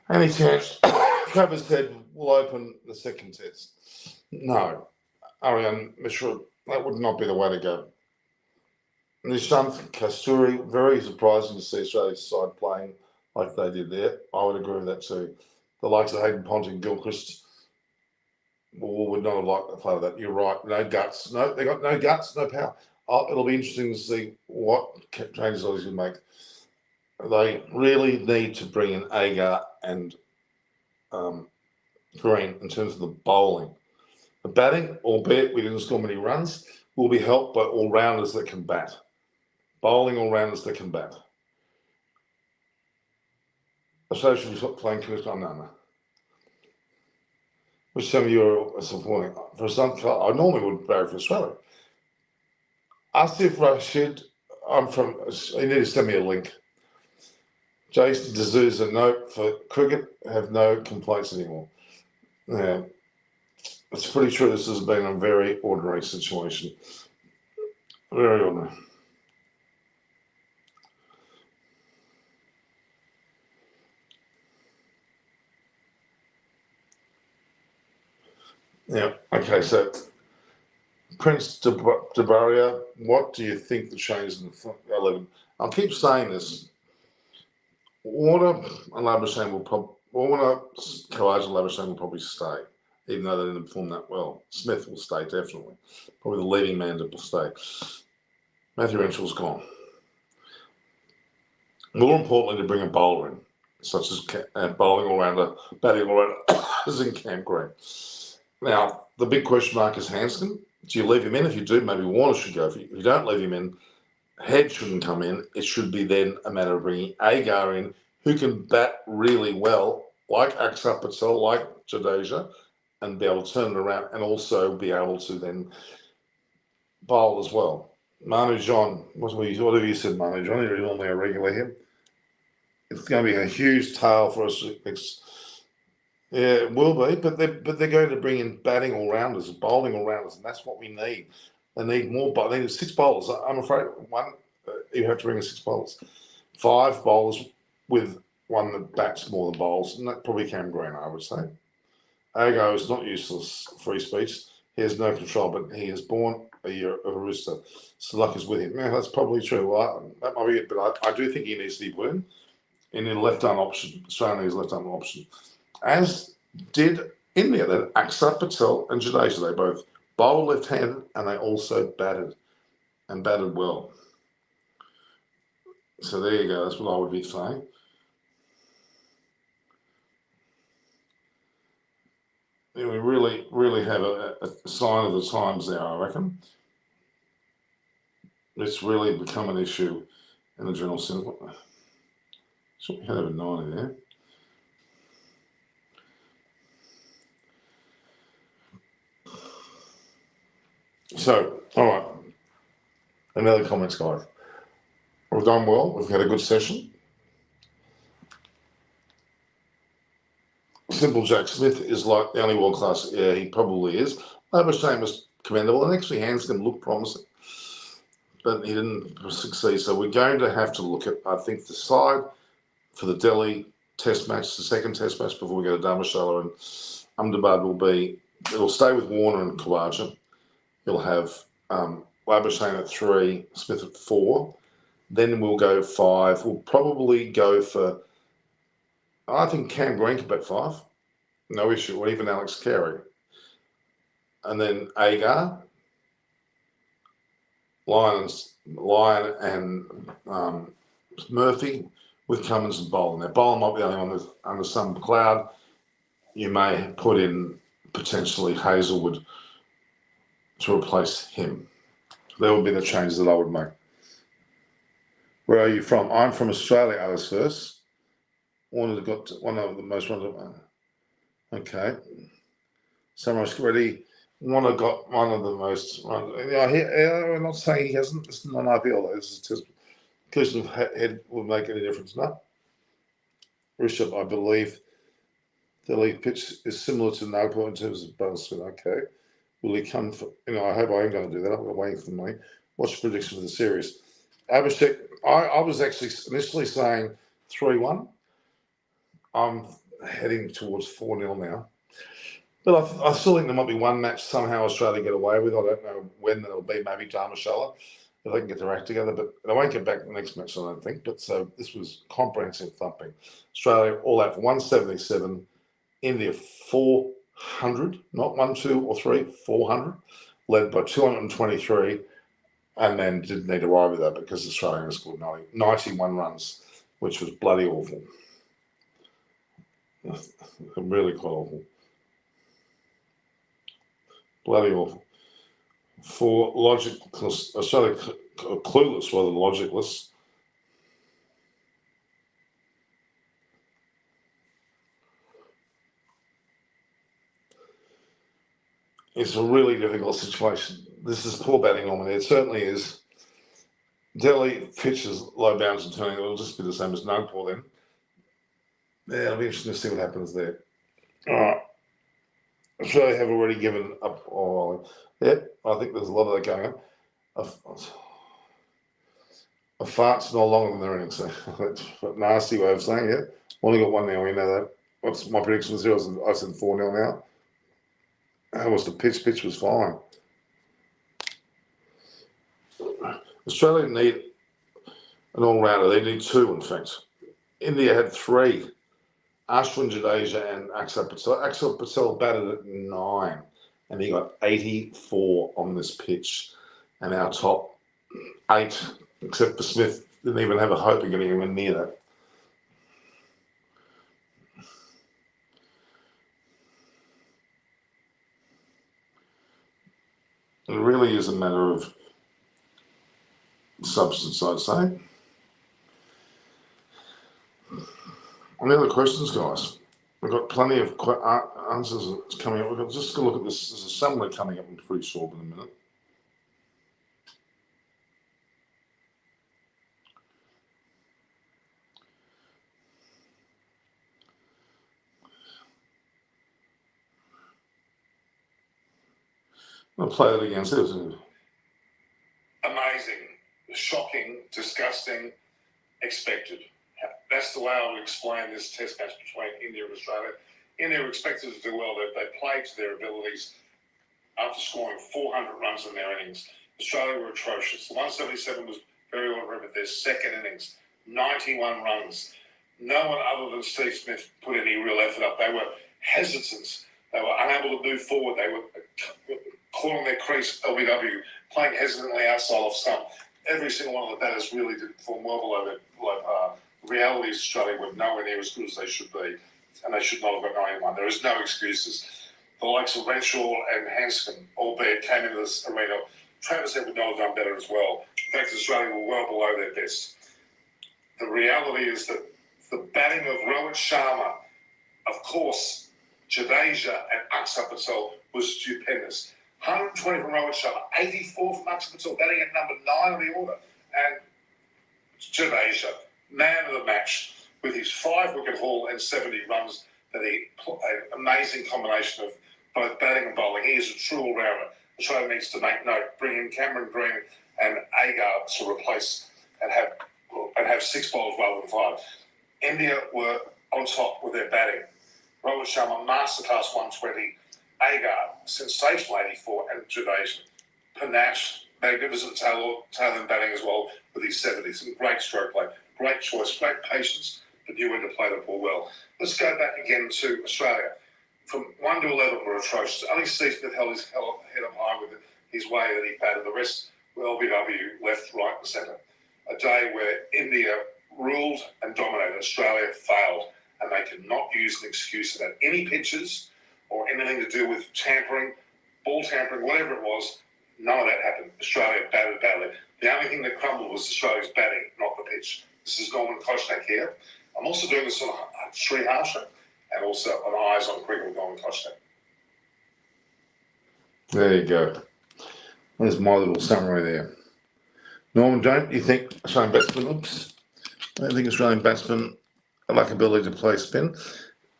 Any chance Travis Head will open the second test? No. Ariane Mishra, that would not be the way to go. Nishant Kasturi, very surprising to see Australia's side playing like they did there. I would agree with that too. The likes of Hayden Ponting, Gilchrist would not have liked to play with that. You're right. No guts. No, they got no guts, no power. It'll be interesting to see what changes Aussies can make. They really need to bring in Agar and Green in terms of the bowling. The batting, albeit we didn't score many runs, will be helped by all-rounders that can bat. Bowling all-rounders that can bat. Australia should be playing no. Which some of you are supporting. For some, I normally would barrack for Australia. Asif Rashid, you need to send me a link. Jason D'Souza, note for cricket, have no complaints anymore. Yeah. It's pretty true this has been a very ordinary situation. Very ordinary. Yeah. Okay. So, Prince Debaria, what do you think the change in the 11? I'll keep saying this. Warner and Labuschagne will probably stay, even though they didn't perform that well. Smith will stay definitely. Probably the leading man to stay. Matthew Renshaw's gone. More importantly, to bring a bowler in, such as bowling all-rounder, batting all-rounder, as in Cam Green. Now, the big question mark is Hanscom. Do you leave him in? If you do, maybe Warner should go. If you don't leave him in, Head shouldn't come in. It should be then a matter of bringing Agar in, who can bat really well, like Akshar Patel, like Jadeja, and be able to turn it around and also be able to then bowl as well. Manu John, what have you said, Manu John? You're normally a regular here. It's going to be a huge tail for us. Yeah, it will be, but they're going to bring in batting all-rounders, bowling all-rounders, and that's what we need. They need more, but they need 6 bowlers. I'm afraid you have to bring in 6 bowlers. 5 bowlers with one that bats more than bowls, and that probably Cam Green, I would say. Ago is not useless free speech. He has no control, but he is born a year of a rooster. So luck is with him. Yeah, that's probably true. Well, that might be it, but I do think he needs to be put in a left-arm option. Australia needs a left-arm option. As did India. That Akshar Patel and Jadeja, they both bowled left-handed and they also batted well. So there you go. That's what I would be saying. we really have a sign of the times now, I reckon. It's really become an issue in the general sense. So we had a 90 there. So, all right. Any other comments, guys? We've done well. We've had a good session. Simple Jack Smith is like the only world class. Yeah, he probably is. Shane was commendable, and actually Hanscom looked promising, but he didn't succeed. So we're going to have to look at, I think, the side for the Delhi Test match, the second Test match before we go to Dharamshala, and Ahmedabad will be. It'll stay with Warner and Khawaja. He'll have Labuschagne at 3, Smith at 4. Then we'll go 5. We'll probably go for, I think Cam Green could bet 5. No issue. Or even Alex Carey. And then Agar, Lyon and Murphy with Cummins and Boland. Now, Boland might be the only one that's under some cloud. You may put in potentially Hazelwood to replace him. That would be the changes that I would make. Where are you from? I'm from Australia, Alice first. One of the most ones. Okay. Samurai Ready. One got one of the most. I'm not saying he hasn't. It's not ideal. It's just question of head will make any difference. No. Rishabh, I believe the lead pitch is similar to Nagpur in terms of bonus spin. Okay. Will he come for? I hope I am going to do that. I'm waiting for the money. What's the prediction for the series? Abhishek, I was actually initially saying 3-1. I'm heading towards 4-0 now. But I still think there might be one match somehow Australia get away with. I don't know when that'll be, maybe Dharamshala, if they can get their act together. But they won't get back the next match, I don't think. But so this was comprehensive thumping. Australia all out for 177, India 400, not 1, 2, or 3, 400, led by 223, and then didn't need to worry with that because Australia scored 91 runs, which was bloody awful. Really quite awful. Bloody awful. For logic, Australia clueless rather than logicless. It's a really difficult situation. This is poor batting Normandy. It certainly is. Delhi pitches low bounds and turning. It'll just be the same as Nagpur then. Yeah, it'll be interesting to see what happens there. All right. Australia have already given up. I think there's a lot of that going on. A fart's no longer than their innings. That's a nasty way of saying it. Only got 1 now. We know that. What's my prediction for zeros? I said 4-0 now. How was the pitch? Pitch was fine. Australia need an all-rounder. They need 2, in fact. India had 3. Ashwin Jadeja and Axel Patel. Axel Patel batted at 9, and he got 84 on this pitch. And our top 8, except for Smith, didn't even have a hope of getting anywhere near that. It really is a matter of substance, I'd say. Any other questions, guys? We've got plenty of answers coming up. We've got just to look at this. There's a summary coming up, I'm pretty sure, in a minute. I'll play that again. See, amazing, shocking, disgusting, expected. That's the way I would explain this test match between India and Australia. India were expected to do well. They played to their abilities after scoring 400 runs in their innings. Australia were atrocious. The 177 was very well remembered. Their second innings, 91 runs. No one other than Steve Smith put any real effort up. They were hesitant. They were unable to move forward. They were caught on their crease, LBW, playing hesitantly outside off stump. Every single one of the batters really did perform well below par. The reality is Australia were nowhere near as good as they should be, and they should not have got 91. There is no excuses. the likes of Renshaw and Hanscom, albeit came into this arena. Travis Head would not have done better as well. In fact, Australia were well below their best. The reality is that the batting of Rohit Sharma, of course, Jadeja and Akshar Patel was stupendous. 120 from Rohit Sharma, 84 from Akshar Patel, batting at number 9 on the order. And Jadeja, man of the match, with his 5-wicket haul and 70 runs, that an amazing combination of both batting and bowling. He is a true all-rounder. Australia needs to make note, bring in Cameron Green and Agar to replace and have 6 bowlers rather than 5. India were on top with their batting. Rohit Sharma, masterclass 120. Agar, sensational 84, and Jadeja. Panache, magnificent tail end batting as well with his 70. Some great stroke play, great choice, great patience, but knew when to play the ball well. Let's go back again to Australia. From 1 to 11 were atrocious. Only Steve Smith held his head up high with his way that he batted. The rest were LBW, left, right, and centre. A day where India ruled and dominated. Australia failed, and they could not use an excuse about any pitches or anything to do with tampering, ball tampering, whatever it was. None of that happened. Australia batted badly. The only thing that crumbled was Australia's batting, not the pitch. This is Norman Koshnak here. I'm also doing this on Sri Harsha and also on Eyes on Cricket with Norman Koshnak. There you go. There's my little summary there. Norman, don't you think Australian batsmen, I don't think Australian batsmen lack ability to play spin?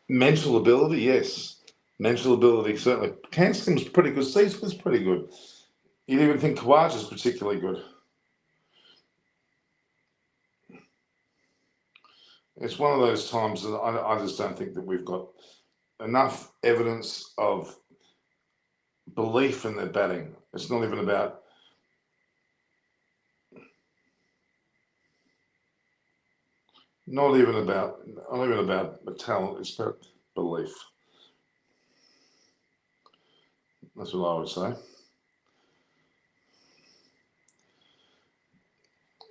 Mental ability, yes. Mental ability, certainly. Hanscom's pretty good. Steve Smith's pretty good. You'd even think Khawaja's particularly good. It's one of those times that I just don't think that we've got enough evidence of belief in their batting. It's not even about the talent. It's about belief. That's what I would say.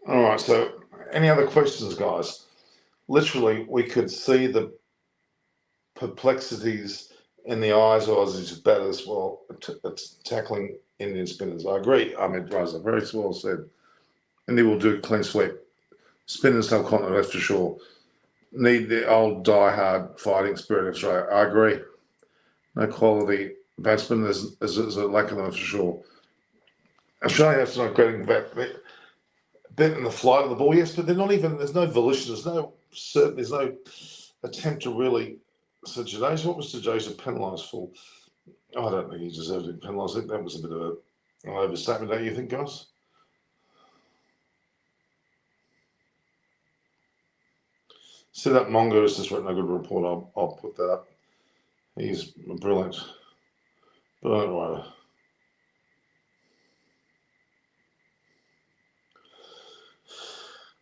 All right, so any other questions, guys? Literally, we could see the perplexities in the eyes of Aussies batters while tackling Indian spinners. I agree, Ahmed Raza, very well said. India will do clean sweep. Spinners subcontinent, that's for sure. Need the old die-hard fighting spirit of Australia. I agree. No quality batsmen, there's a lack of them for sure. Australia has to not getting back bent in the flight of the ball, yes, but they're not even, there's no volition, there's no attempt to really. So Jadeja, what was Jadeja penalised for? I don't think he deserved to be penalised. I think that was a bit of an overstatement, don't you think, guys? See that Mongo has just written a good report. I'll put that up. He's a brilliant writer.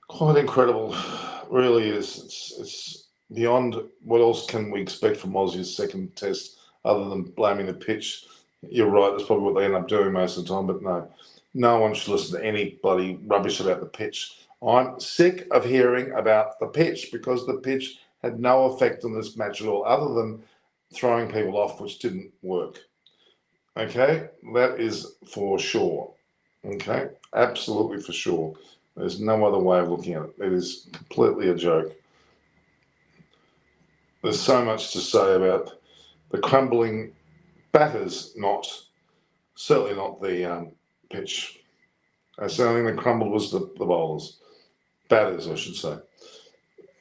Quite incredible, really is. It's beyond what else can we expect from Aussie's second test other than blaming the pitch. You're right, that's probably what they end up doing most of the time, but no one should listen to anybody rubbish about the pitch. I'm sick of hearing about the pitch because the pitch had no effect on this match at all other than throwing people off, which didn't work. Okay, that is for sure. Okay, absolutely for sure. There's no other way of looking at it. It is completely a joke. There's so much to say about the crumbling batters, certainly not the pitch. That's the only thing that crumbled was the bowlers. Batters, I should say.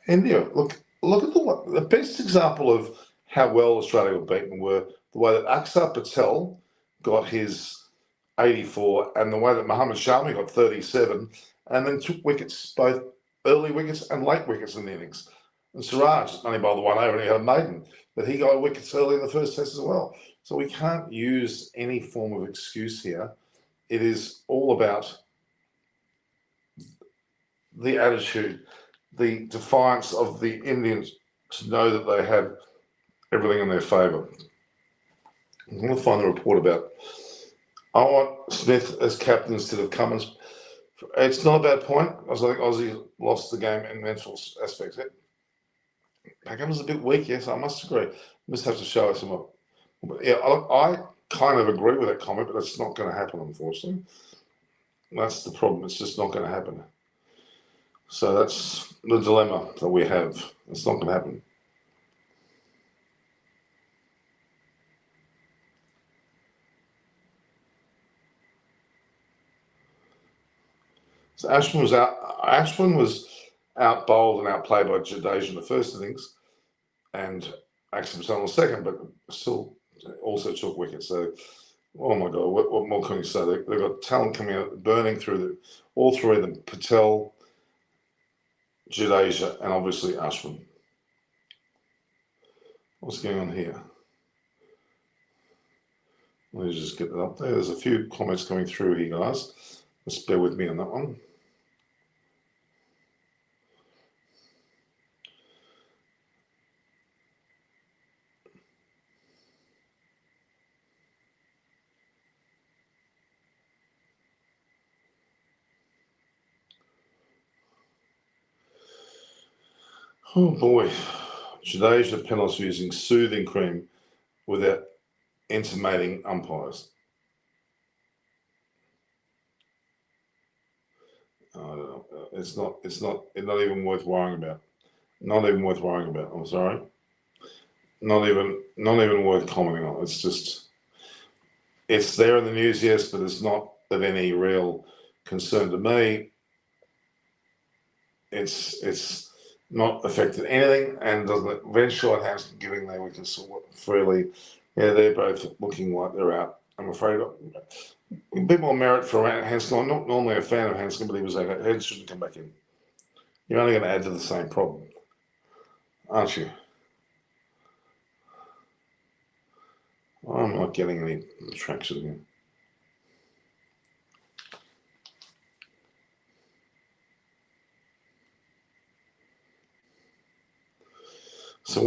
India, look at the best example of how well Australia were beaten were the way that Akshar Patel got his 84 and the way that Mohammad Shami got 37 and then took wickets, both early wickets and late wickets in the innings. And Siraj only bowled the one over and he had a maiden, but he got wickets early in the first test as well. So we can't use any form of excuse here. It is all about the attitude, the defiance of the Indians to know that they have everything in their favour. I'm going to find the report about. I want Smith as captain instead of Cummins. It's not a bad point. I think Aussie lost the game in mental aspects. Cummins is a bit weak, yes, I must agree. Must have to show us some more. Yeah, I kind of agree with that comment, but it's not going to happen, unfortunately. That's the problem. It's just not going to happen. So that's the dilemma that we have. It's not going to happen. So Ashwin was out bowled and outplayed by Jadeja in the first innings, and actually was on the second, but still also took wickets. So, oh my God, what more can you say? They've got talent coming out, burning through all three of them: Patel, Jadeja, and obviously Ashwin. What's going on here? Let me just get that up there. There's a few comments coming through here, guys. Just bear with me on that one. Oh boy. Jadeja penalties for using soothing cream without intimating umpires. I don't know. It's not even worth worrying about. Not even worth worrying about. I'm sorry. Not even worth commenting on. It's there in the news, yes, but it's not of any real concern to me. It's not affected anything, and doesn't Renshaw and Hanscom giving their wickets freely. Yeah, they're both looking like they're out. I'm afraid a bit more merit for Hanscom. I'm not normally a fan of Hanscom, but he was like, he shouldn't come back in. You're only going to add to the same problem, aren't you? I'm not getting any traction here. So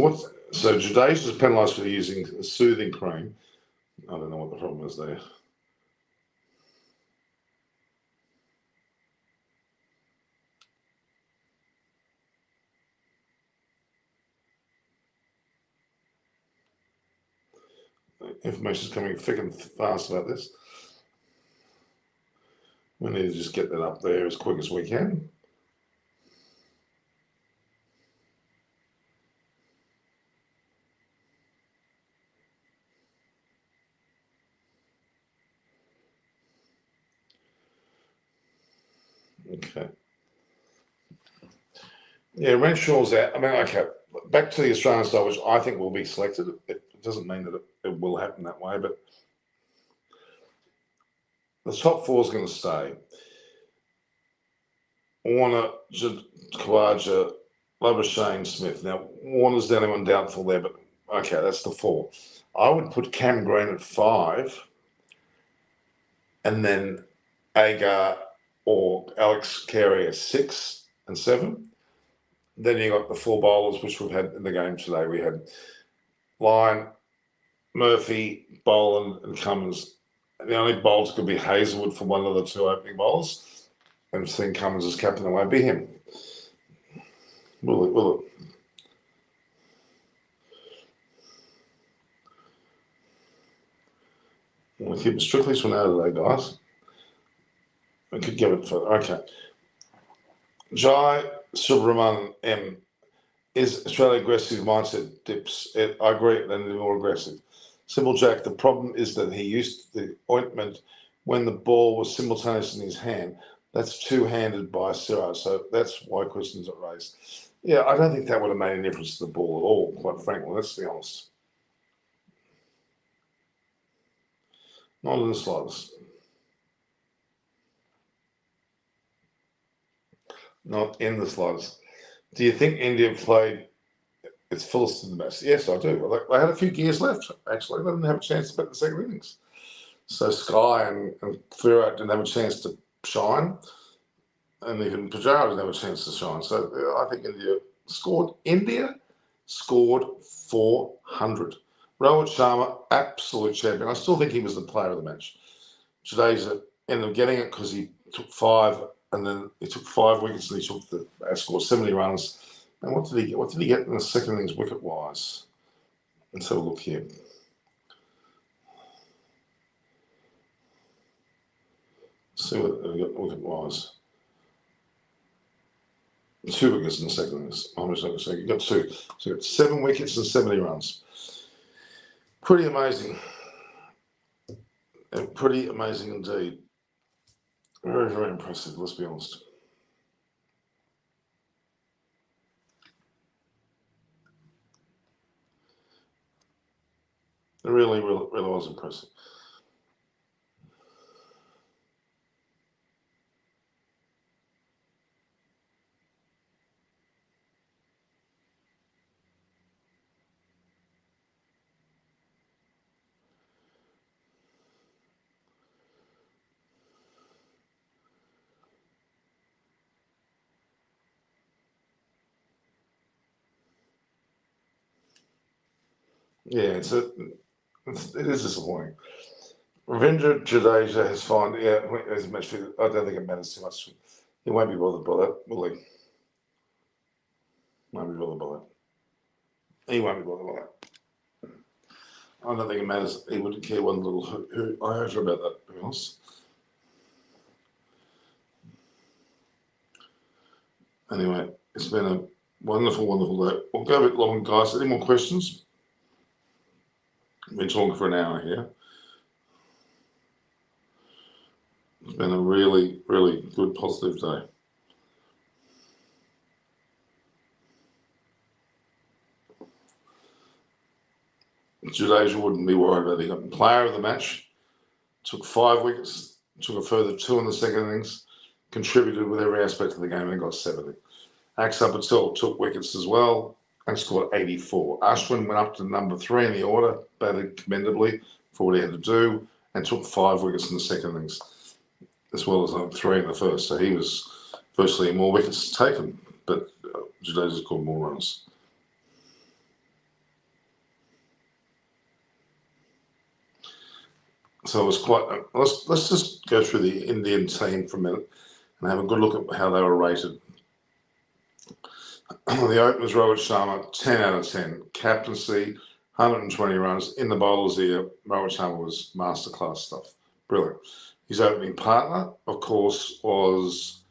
Jadeja is penalised for using soothing cream. I don't know what the problem is there. Information's coming thick and fast about this. We need to just get that up there as quick as we can. Okay. Yeah, Renshaw's out. I mean, okay, back to the Australian side, which I think will be selected. It doesn't mean that it will happen that way, but the top four is going to stay. Warner, Khawaja, Labuschagne, Smith. Now, Warner's the only one doubtful there, but okay, that's the four. I would put Cam Green at 5, and then Agar or Alex Carey at 6 and 7. Then you got the 4 bowlers, which we've had in the game today. We had Lyon, Murphy, Boland, and Cummins. The only bowlers could be Hazelwood for one of the 2 opening bowlers, and seeing Cummins as captain, it won't be him. Will it? We'll keep it strictly to an hour today, guys. We could give it further. Okay. Jai Subramanian M. Is Australia aggressive mindset dips? I agree, then they're more aggressive. Simple Jack, the problem is that he used the ointment when the ball was simultaneously in his hand. That's two-handed by Siraj, so that's why questions are raised. Yeah, I don't think that would have made any difference to the ball at all, quite frankly, let's be honest. Not in the slightest. Not in the slightest. Do you think India played its fullest in the match? Yes, I do. They had a few gears left, actually. They didn't have a chance to bet the second innings. So Sky and Virat didn't have a chance to shine, and even Pujara didn't have a chance to shine. So I think India scored 400. Rohit Sharma, absolute champion. I still think he was the player of the match. Jadeja ended up getting it because he took 5, and then he took 5 wickets, and he took scored 70 runs. And what did he get? What did he get in the second innings wicket wise? Let's have a look here. See what it was. 2 wickets in the second innings. So you got 2. So you got 7 wickets and 70 runs. Pretty amazing. Pretty amazing indeed. Very, very impressive, let's be honest. It really, really, really was impressive. Yeah, it is disappointing. Ravindra Jadeja has found, as a match figure, I don't think it matters too much. He won't be bothered by that, will he? Won't be bothered by that. He won't be bothered by that. I don't think it matters. He wouldn't care one little iota about that, to be honest. Anyway, it's been a wonderful, wonderful day. We'll go a bit long, guys. Any more questions? We've been talking for an hour here. It's been a really, really good, positive day. Jadeja wouldn't be worried about it. He got player of the match, took 5 wickets, took a further 2 in the second innings, contributed with every aspect of the game, and got 70. Axar Patel took wickets as well and scored 84. Ashwin went up to number 3 in the order, batted commendably for what he had to do, and took 5 wickets in the second innings, as well as 3 in the first. So he was virtually more wickets taken, but Jadeja scored more runs. So it was quite. Let's just go through the Indian team for a minute and have a good look at how they were rated. The openers, Rohit Sharma, 10 out of 10. Captaincy, 120 runs. In the bowlers here, Rohit Sharma was masterclass stuff. Brilliant. His opening partner, of course, was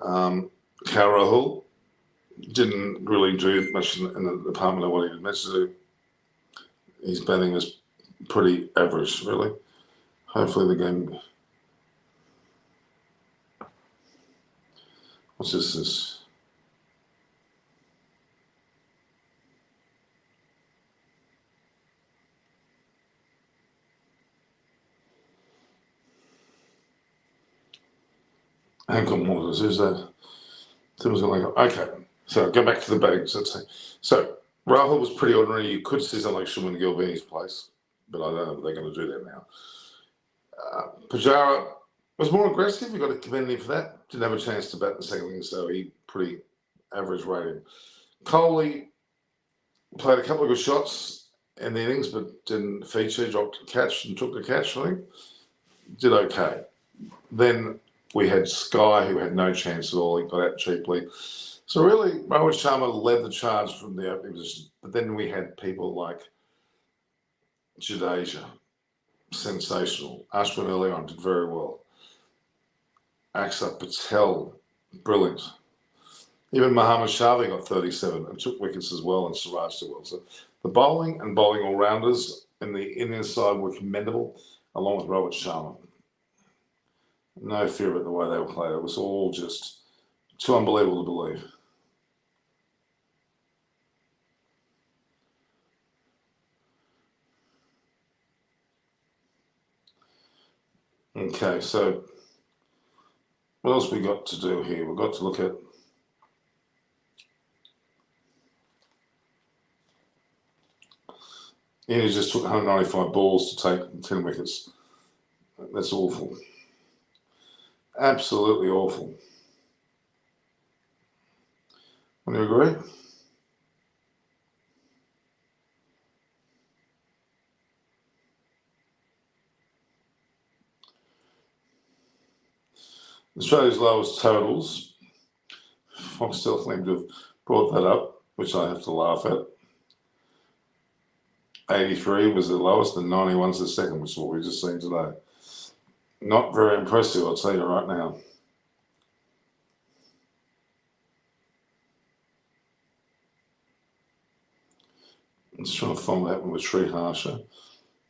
Rahul. Didn't really do much in the department of what he was meant to do. His batting was pretty average, really. Hopefully the game. What's this? Ankle Waters, who's that? Okay, so go back to the bags, let's say. So Rahul was pretty ordinary. You could see something like Shuman Gill in his place, but I don't know if they're going to do that now. Pujara was more aggressive. You got to commend him for that. Didn't have a chance to bat in the second innings, so he pretty average rating. Kohli played a couple of good shots in the innings, but didn't feature. Dropped a catch and took the catch, I think. Did okay. Then we had Sky, who had no chance at all. He got out cheaply. So really, Rohit Sharma led the charge from the opening position. But then we had people like Jadeja, sensational. Ashwin early on did very well. Axar Patel, brilliant. Even Mohammad Shafi got 37 and took wickets as well, and Siraj did well. So the bowling and bowling all-rounders in the Indian side were commendable, along with Rohit Sharma. No fear about the way they were played. It was all just too unbelievable to believe. Okay, so what else we got to do here? We've got to look at India just took 195 balls to take 10 wickets. That's awful. Absolutely awful. Would you agree? Australia's lowest totals. Foxtel claimed to have brought that up, which I have to laugh at. 83 was the lowest, and 91's the second, which is what we just seen today. Not very impressive, I'll tell you right now. I'm just trying to find what happened with Sri Harsha.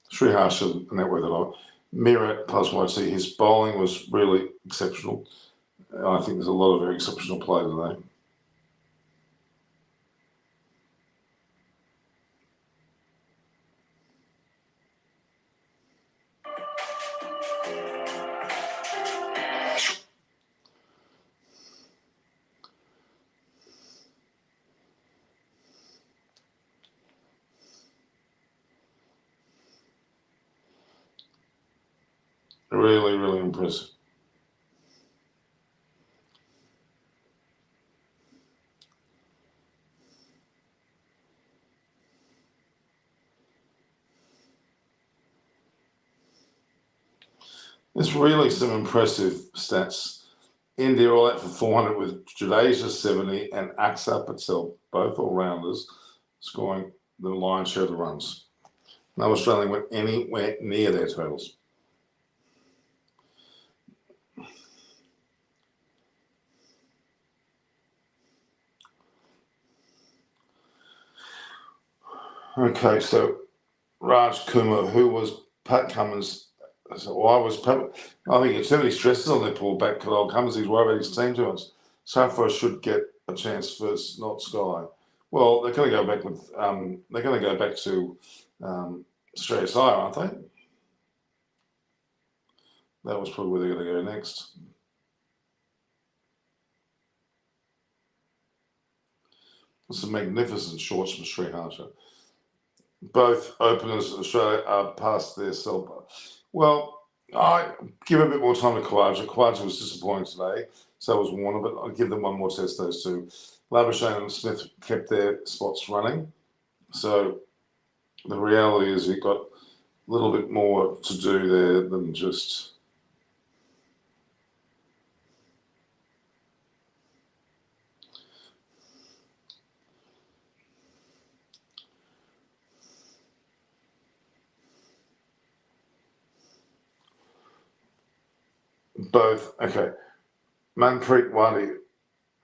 Sri Harsha, and that way that I mirror plus YT, his bowling was really exceptional. I think there's a lot of very exceptional play today. Really, really impressive. There's really some impressive stats. India all out for 400 with Jadeja 70 and Aksa Patel, both all-rounders, scoring the lion's share of the runs. No Australian went anywhere near their totals. Okay, so Raj Kumar, who was Pat Cummins? So why was Pat? I think it's too many stresses on their poor back. Old Cummins, he's worried about his team too much. Safra should get a chance first, not Sky. Well, they're going to go back with. They're going to go back to Shreyas Iyer, aren't they? That was probably where they're going to go next. Some magnificent shorts from Sri Harsha. Both openers in Australia are past their sell bar. Well, I give a bit more time to Khawaja. Khawaja was disappointing today, so was Warner, but I'll give them one more test, those two. Labuschagne and Smith kept their spots running. So the reality is you've got a little bit more to do there than just. Both, okay. Manpreet Wadi,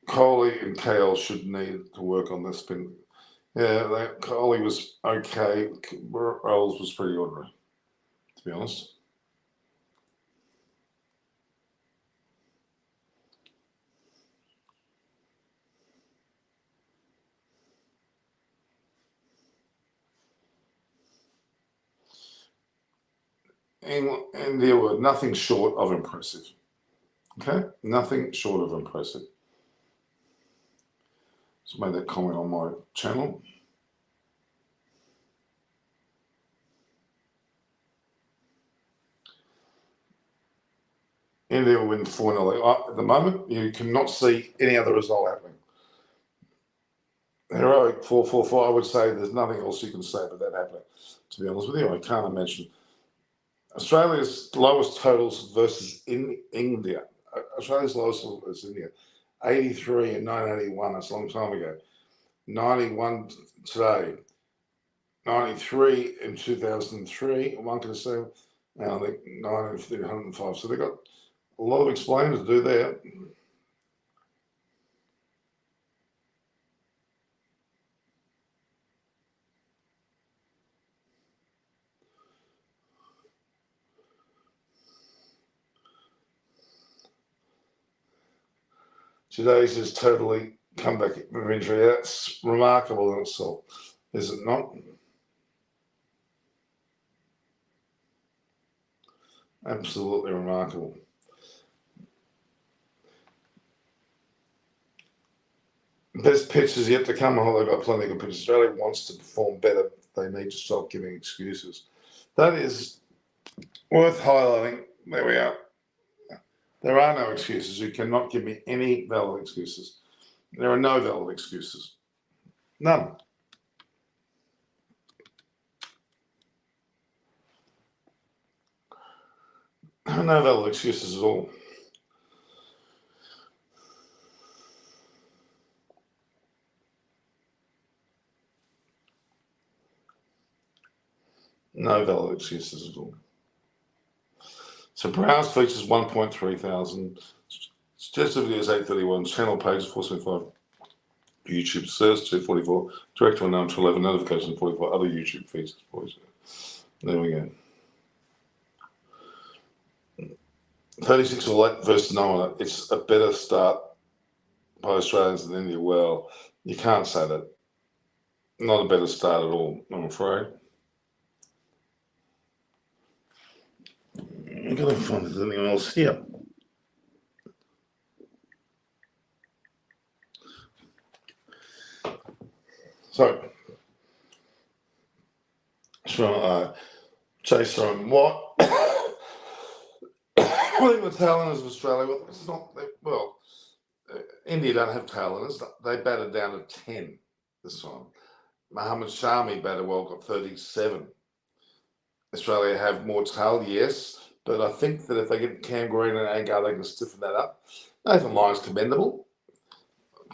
Kohli and KL should need to work on their spin. Yeah, Kohli was okay. Rolls was pretty ordinary, to be honest. India were nothing short of impressive. Okay, nothing short of impressive. Just made that comment on my channel. India will win 4-0. At the moment, you cannot see any other result happening. Heroic 4-4-4. I would say there's nothing else you can say about that happening. To be honest with you, I can't imagine. Australia's lowest totals versus in India. Australia's lowest versus India. 83 in 1981. That's a long time ago. 91 today. 93 in 2003. One can say, and I think 105. So they've got a lot of explaining to do there. Today's is totally comeback of injury. That's remarkable in itself, is it not? Absolutely remarkable. Best pitches yet to come. Oh, they've got plenty of good pitches. Australia wants to perform better. They need to stop giving excuses. That is worth highlighting. There we are. There are no excuses. You cannot give me any valid excuses. There are no valid excuses. None. No valid excuses at all. No valid excuses at all. So Browse features 1.3 thousand. Suggested videos 831. Channel pages 475. YouTube search 244. Direct unknown to 11. Notifications 44. Other YouTube features. There we go. 36 all 8 versus 9. It's a better start by Australians than India. Well, you can't say that. Not a better start at all, I'm afraid. I'm going to find anything else here. So, Chase Throne, what? What are the talenters of Australia? Well, it's not. Well, India don't have talenters. They batted down to 10 this time. Mohammed Shami batted well, got 37. Australia have more talent, yes, but I think that if they get Cam Green and Agar, they can stiffen that up. Nathan Lyon's commendable.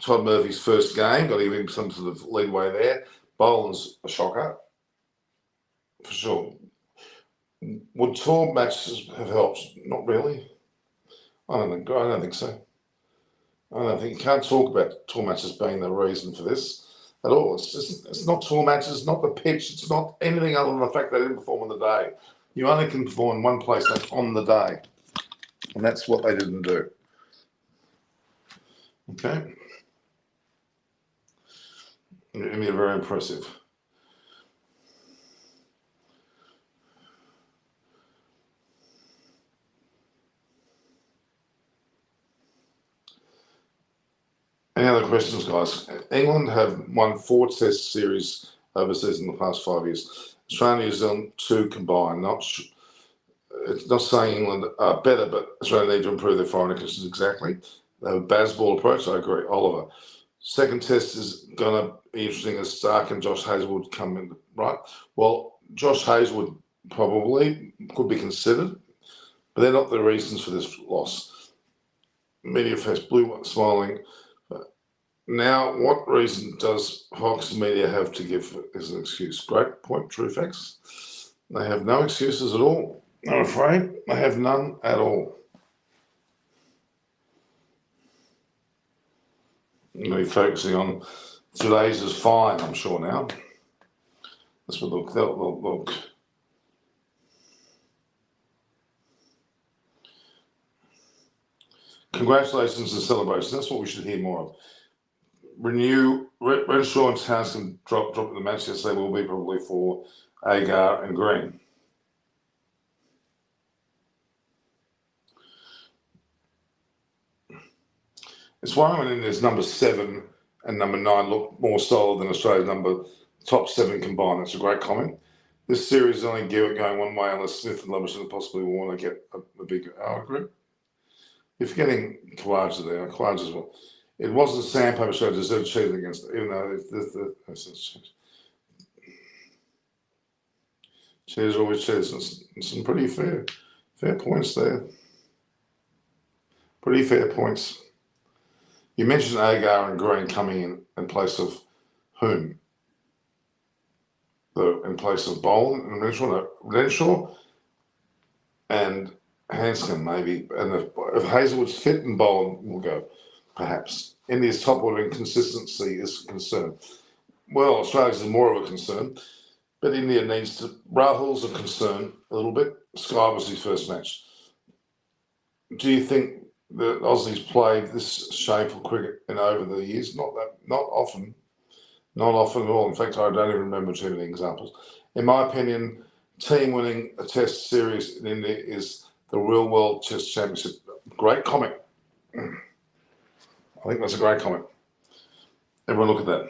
Todd Murphy's first game, got to give him some sort of leadway there. Boland's a shocker, for sure. Would tour matches have helped? Not really. I don't think so. I don't think you can't talk about tour matches being the reason for this at all. It's not tour matches, not the pitch, it's not anything other than the fact they didn't perform on the day. You only can perform in one place, that's on the day. And that's what they didn't do. Okay. India very impressive. Any other questions, guys? England have won 4 test series overseas in the past 5 years. Australia and New Zealand 2 combined. It's not saying England are better, but Australia need to improve their foreign conditions exactly. They have a Bazball approach, I agree. Oliver. Second test is going to be interesting as Stark and Josh Hazlewood come in, right? Well, Josh Hazlewood probably could be considered, but they're not the reasons for this loss. Media Fest, blue smiling. Now, what reason does Hawks media have to give as an excuse? Great point, true facts. They have no excuses at all. I'm afraid they have none at all. I'm going to be focusing on today's is fine, I'm sure now. This will look. Congratulations and celebrations. That's what we should hear more of. Renshaw and Townsend drop in the match yesterday will be probably for Agar and Green. It's worrying when India's number 7 and number 9 look more solid than Australia's top 7 combined. That's a great comment. This series is only going one way unless Smith and Leverson possibly want to get a big group. You're forgetting Khawaja there. Khawaja as well. It wasn't sandpaper show deserved cheating against it, even though cheers always cheers. Some pretty fair points there. Pretty fair points. You mentioned Agar and Green coming in place of whom? In place of Boland and Renshaw and Hanscom maybe. And if Hazlewood's fit and Boland will go, perhaps. India's top order inconsistency is a concern. Well, Australia's is more of a concern, but India needs to. Rahul's a concern a little bit. Sky was his first match. Do you think the Aussies played this shameful cricket over the years? Not often at all. In fact, I don't even remember too many examples. In my opinion, team winning a test series in India is the real world Test Championship. Great comment. I think that's a great comment. Everyone look at that.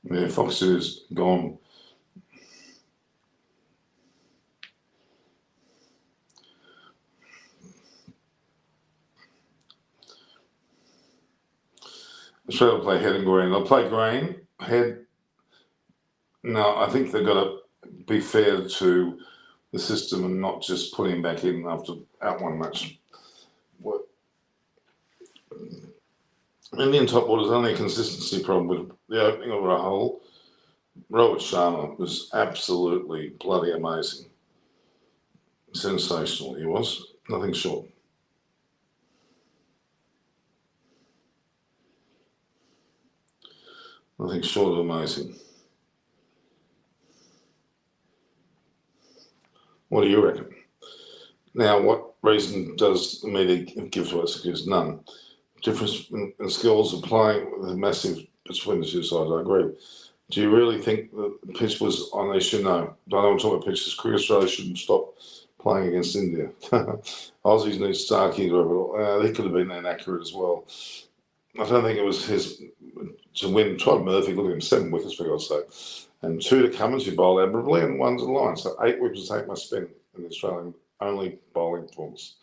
Yeah, Fox is gone. Australia will play Head and Green. They'll play Green, Head. No, I think they've got to be fair to the system and not just put him back in after out one match. Indian top order is only a consistency problem with the opening of Rahul. Rohit Sharma was absolutely bloody amazing. Sensational, he was. Nothing short. Nothing short of amazing. What do you reckon? Now, what reason does the media give to us? Because none. Difference in skills of playing with a massive between the two sides, I agree. Do you really think the pitch was on issue? No. I don't want to talk about pitches. Cricket Australia shouldn't stop playing against India. Aussies need Starkey he could have been inaccurate as well. I don't think it was his to win. Todd Murphy, look at him, 7 wickets for God's sake. And 2 to Cummins, who bowled admirably, and 1 to the line. So 8 wickets to take my spin in the Australian only bowling performance.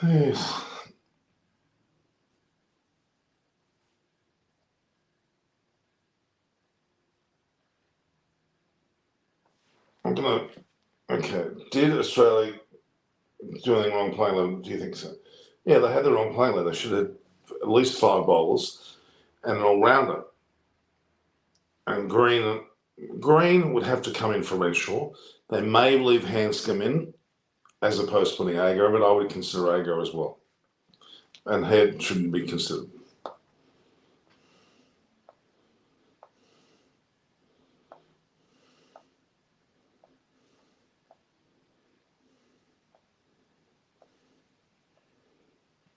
Yes. Okay. Did Australia do anything wrong playing 11? Do you think so? Yeah, they had the wrong playing 11. They should have at least 5 bowlers and an all-rounder. And Green would have to come in for Renshaw. They may leave Hanscom in as opposed to putting Agar, but I would consider Agar as well. And Head shouldn't be considered.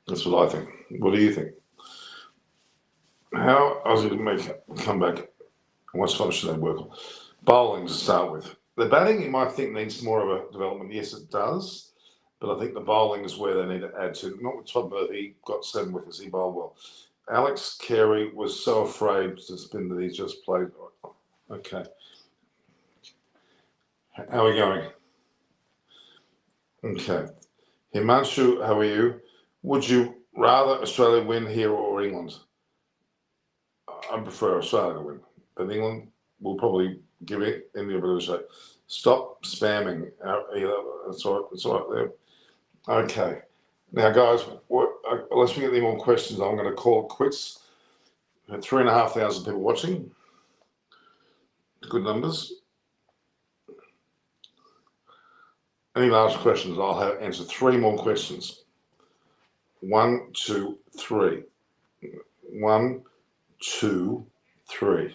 That's what I think. What do you think? How I was going to make a comeback. What's function they work on? Bowling to start with. The batting, you might think, needs more of a development. Yes, it does. But I think the bowling is where they need to add to. Not with Todd Murphy, he got 7 wickets, he bowled well. Alex Carey was so afraid to spin that he just played. Okay. How are we going? Okay. Himanshu, how are you? Would you rather Australia win here or England? I prefer Australia to win, but England will probably give it India a bit of a shake. Stop spamming. That's all right. It's all right there. Okay. Now, guys, unless we get any more questions, I'm going to call it quits. We had 3,500 people watching. Good numbers. Any last questions? I'll answer 3 more questions. 1, 2, 3. 1, 2, 3.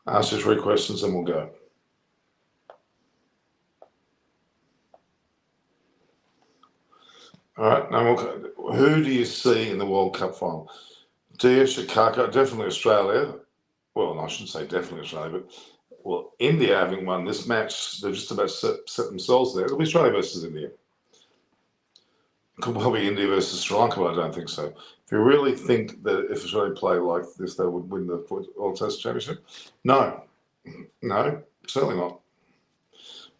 Ask the 3 questions and we'll go. All right. Now, who do you see in the World Cup final? Dia Chicago, definitely Australia. Well, I shouldn't say definitely Australia, but India having won this match, they're just about set themselves there. It'll be Australia versus India. Could well be India versus Sri Lanka, but I don't think so. If you really think that if Australia play like this, they would win the World Test Championship? No, certainly not.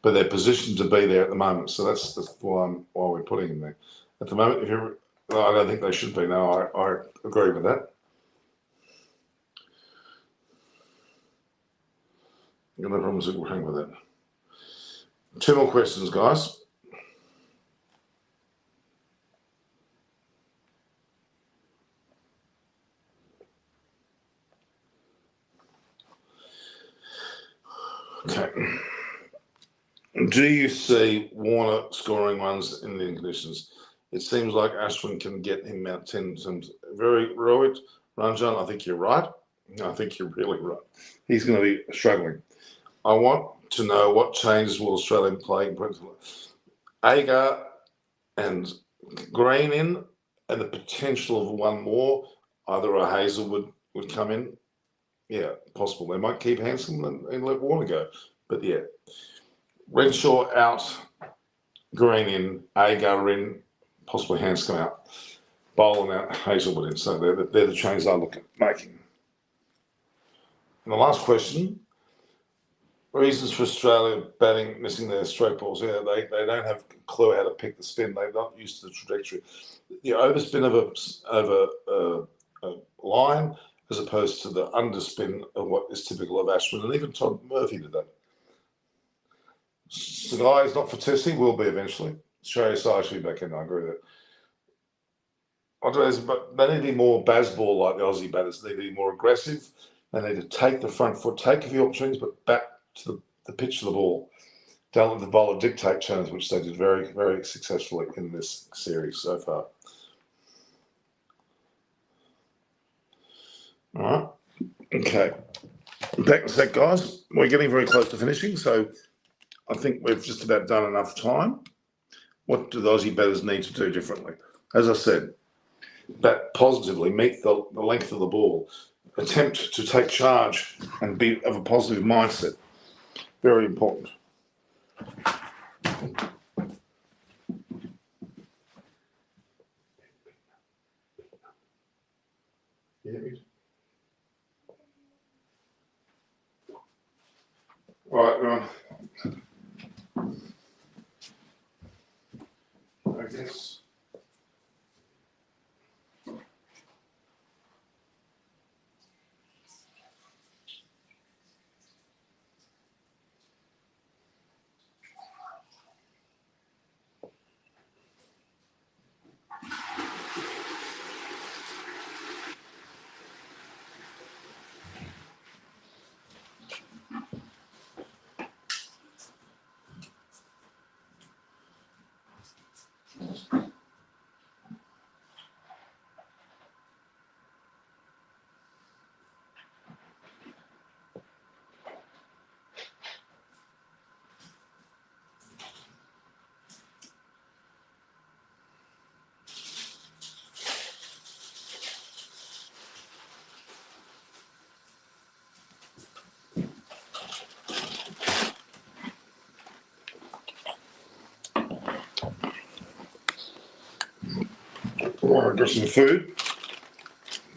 But they're positioned to be there at the moment, so that's why we're putting them there. At the moment, I don't think they should be. No, I agree with that. No problems with that. 2 more questions, guys. Okay. Do you see Warner scoring runs in the conditions? It seems like Ashwin can get him out 10 times. Rohit, Ranjan, I think you're right. I think you're really right. He's going to be struggling. I want to know what changes will Australia play in principle. Agar and Green in, and the potential of 1 more, either a Hazel would come in. Yeah, possible. They might keep Hanson and let Warner go. But yeah. Renshaw out, Green in, Agar in, possibly Hanscom out, Boland out, Hazelwood in. So they're the changes I look at making. And the last question, reasons for Australia batting missing their straight balls. Yeah, they don't have a clue how to pick the spin. They're not used to the trajectory. The overspin of a line as opposed to the underspin of what is typical of Ashwin, and even Todd Murphy did that. Sagai is not for testing, will be eventually. Shreyas should be back in, I agree with that. But they need to be more baseball like the Aussie batters. They need to be more aggressive. They need to take the front foot, take a few opportunities, but bat to the pitch of the ball. Don't let the bowler dictate turns, which they did very, very successfully in this series so far. All right. Okay. Back in a sec, guys. We're getting very close to finishing, so I think we've just about done enough time. What do the Aussie batters need to do differently? As I said, bat positively, meet the length of the ball, attempt to take charge and be of a positive mindset. Very important. All right, everyone. I guess. Well, I got some food.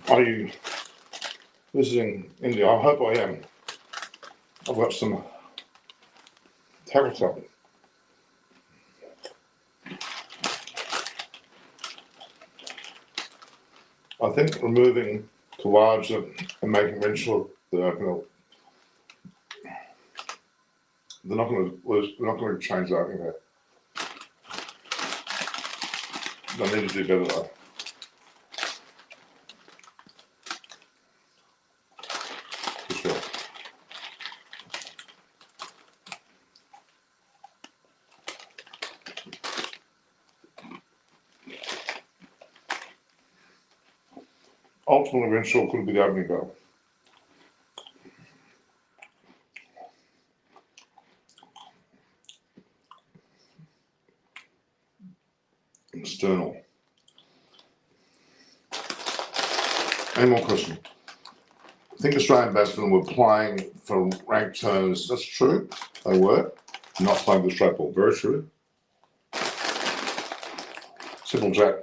Are you visiting India? I hope I am. I've got some tackle. I think removing collage and making sure that they're not going to change that. I think they need to do better though. For sure. Ultimately, Renshaw could be the opening bell. External. Any more questions? I think Australian batsmen were playing for ranked turns. That's true. They were. Not playing the straight ball. Very true. Simple Jack.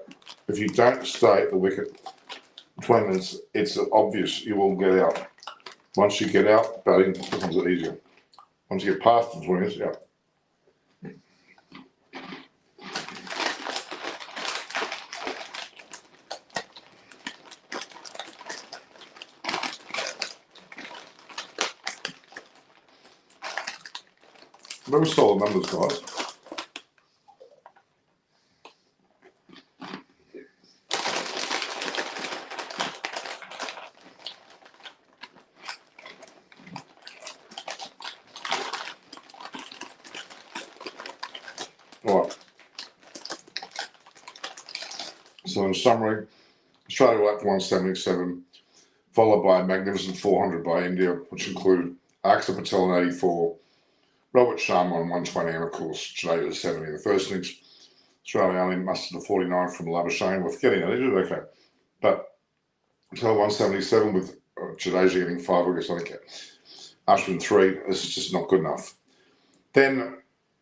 If you don't stay at the wicket between minutes, it's obvious you will get out. Once you get out, batting becomes easier. Once you get past the 20 minutes, yeah. Very solid numbers, guys. All right. So in summary, Australia were up to 177, followed by a magnificent 400 by India, which included Akshar Patel in 84, Robert Sharma on 120, and of course Jadeja 70 in the first innings. Australia only mustered a 49 from Labuschagne with getting it. They did okay. But until 177 with Jadeja getting 5 wickets, I think Ashwin 3, this is just not good enough. Then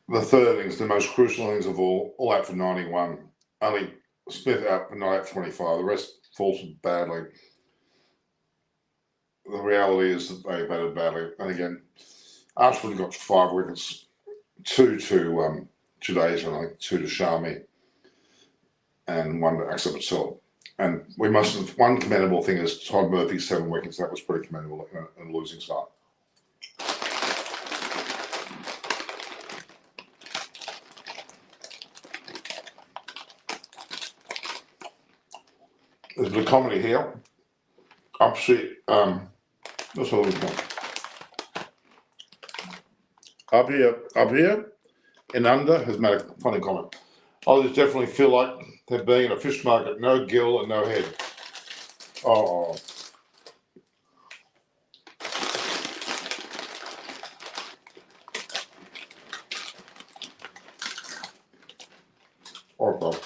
the third innings, the most crucial innings of all out for 91. Only Smith out for not out for 25. The rest faltered badly. The reality is that they batted badly. And again, Ashwin got 5 wickets, 2 to Jadeja, and I think 2 to Shami, and 1 to Axel Patel. And we mustn't. One commendable thing is Todd Murphy 7 wickets. That was pretty commendable in a losing start. There's a bit of comedy here. Upstreet, that's what we've got. Up here, and under has made a funny comment. I just definitely feel like they're being in a fish market, no gill and no head. Oh. Okay.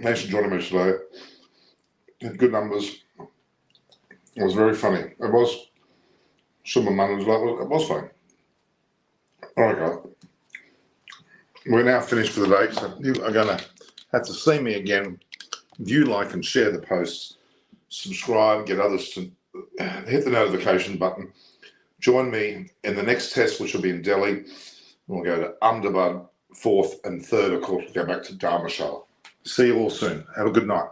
Thanks for joining me today. Had good numbers. It was very funny. It was. Some of money was like, it was funny. Okay. We're now finished for the day, so you are going to have to see me again. View, like, and share the posts. Subscribe, get others to hit the notification button. Join me in the next test, which will be in Delhi. We'll go to Ahmedabad, 4th and 3rd, of course, we'll go back to Dharmshala. See you all soon. Have a good night.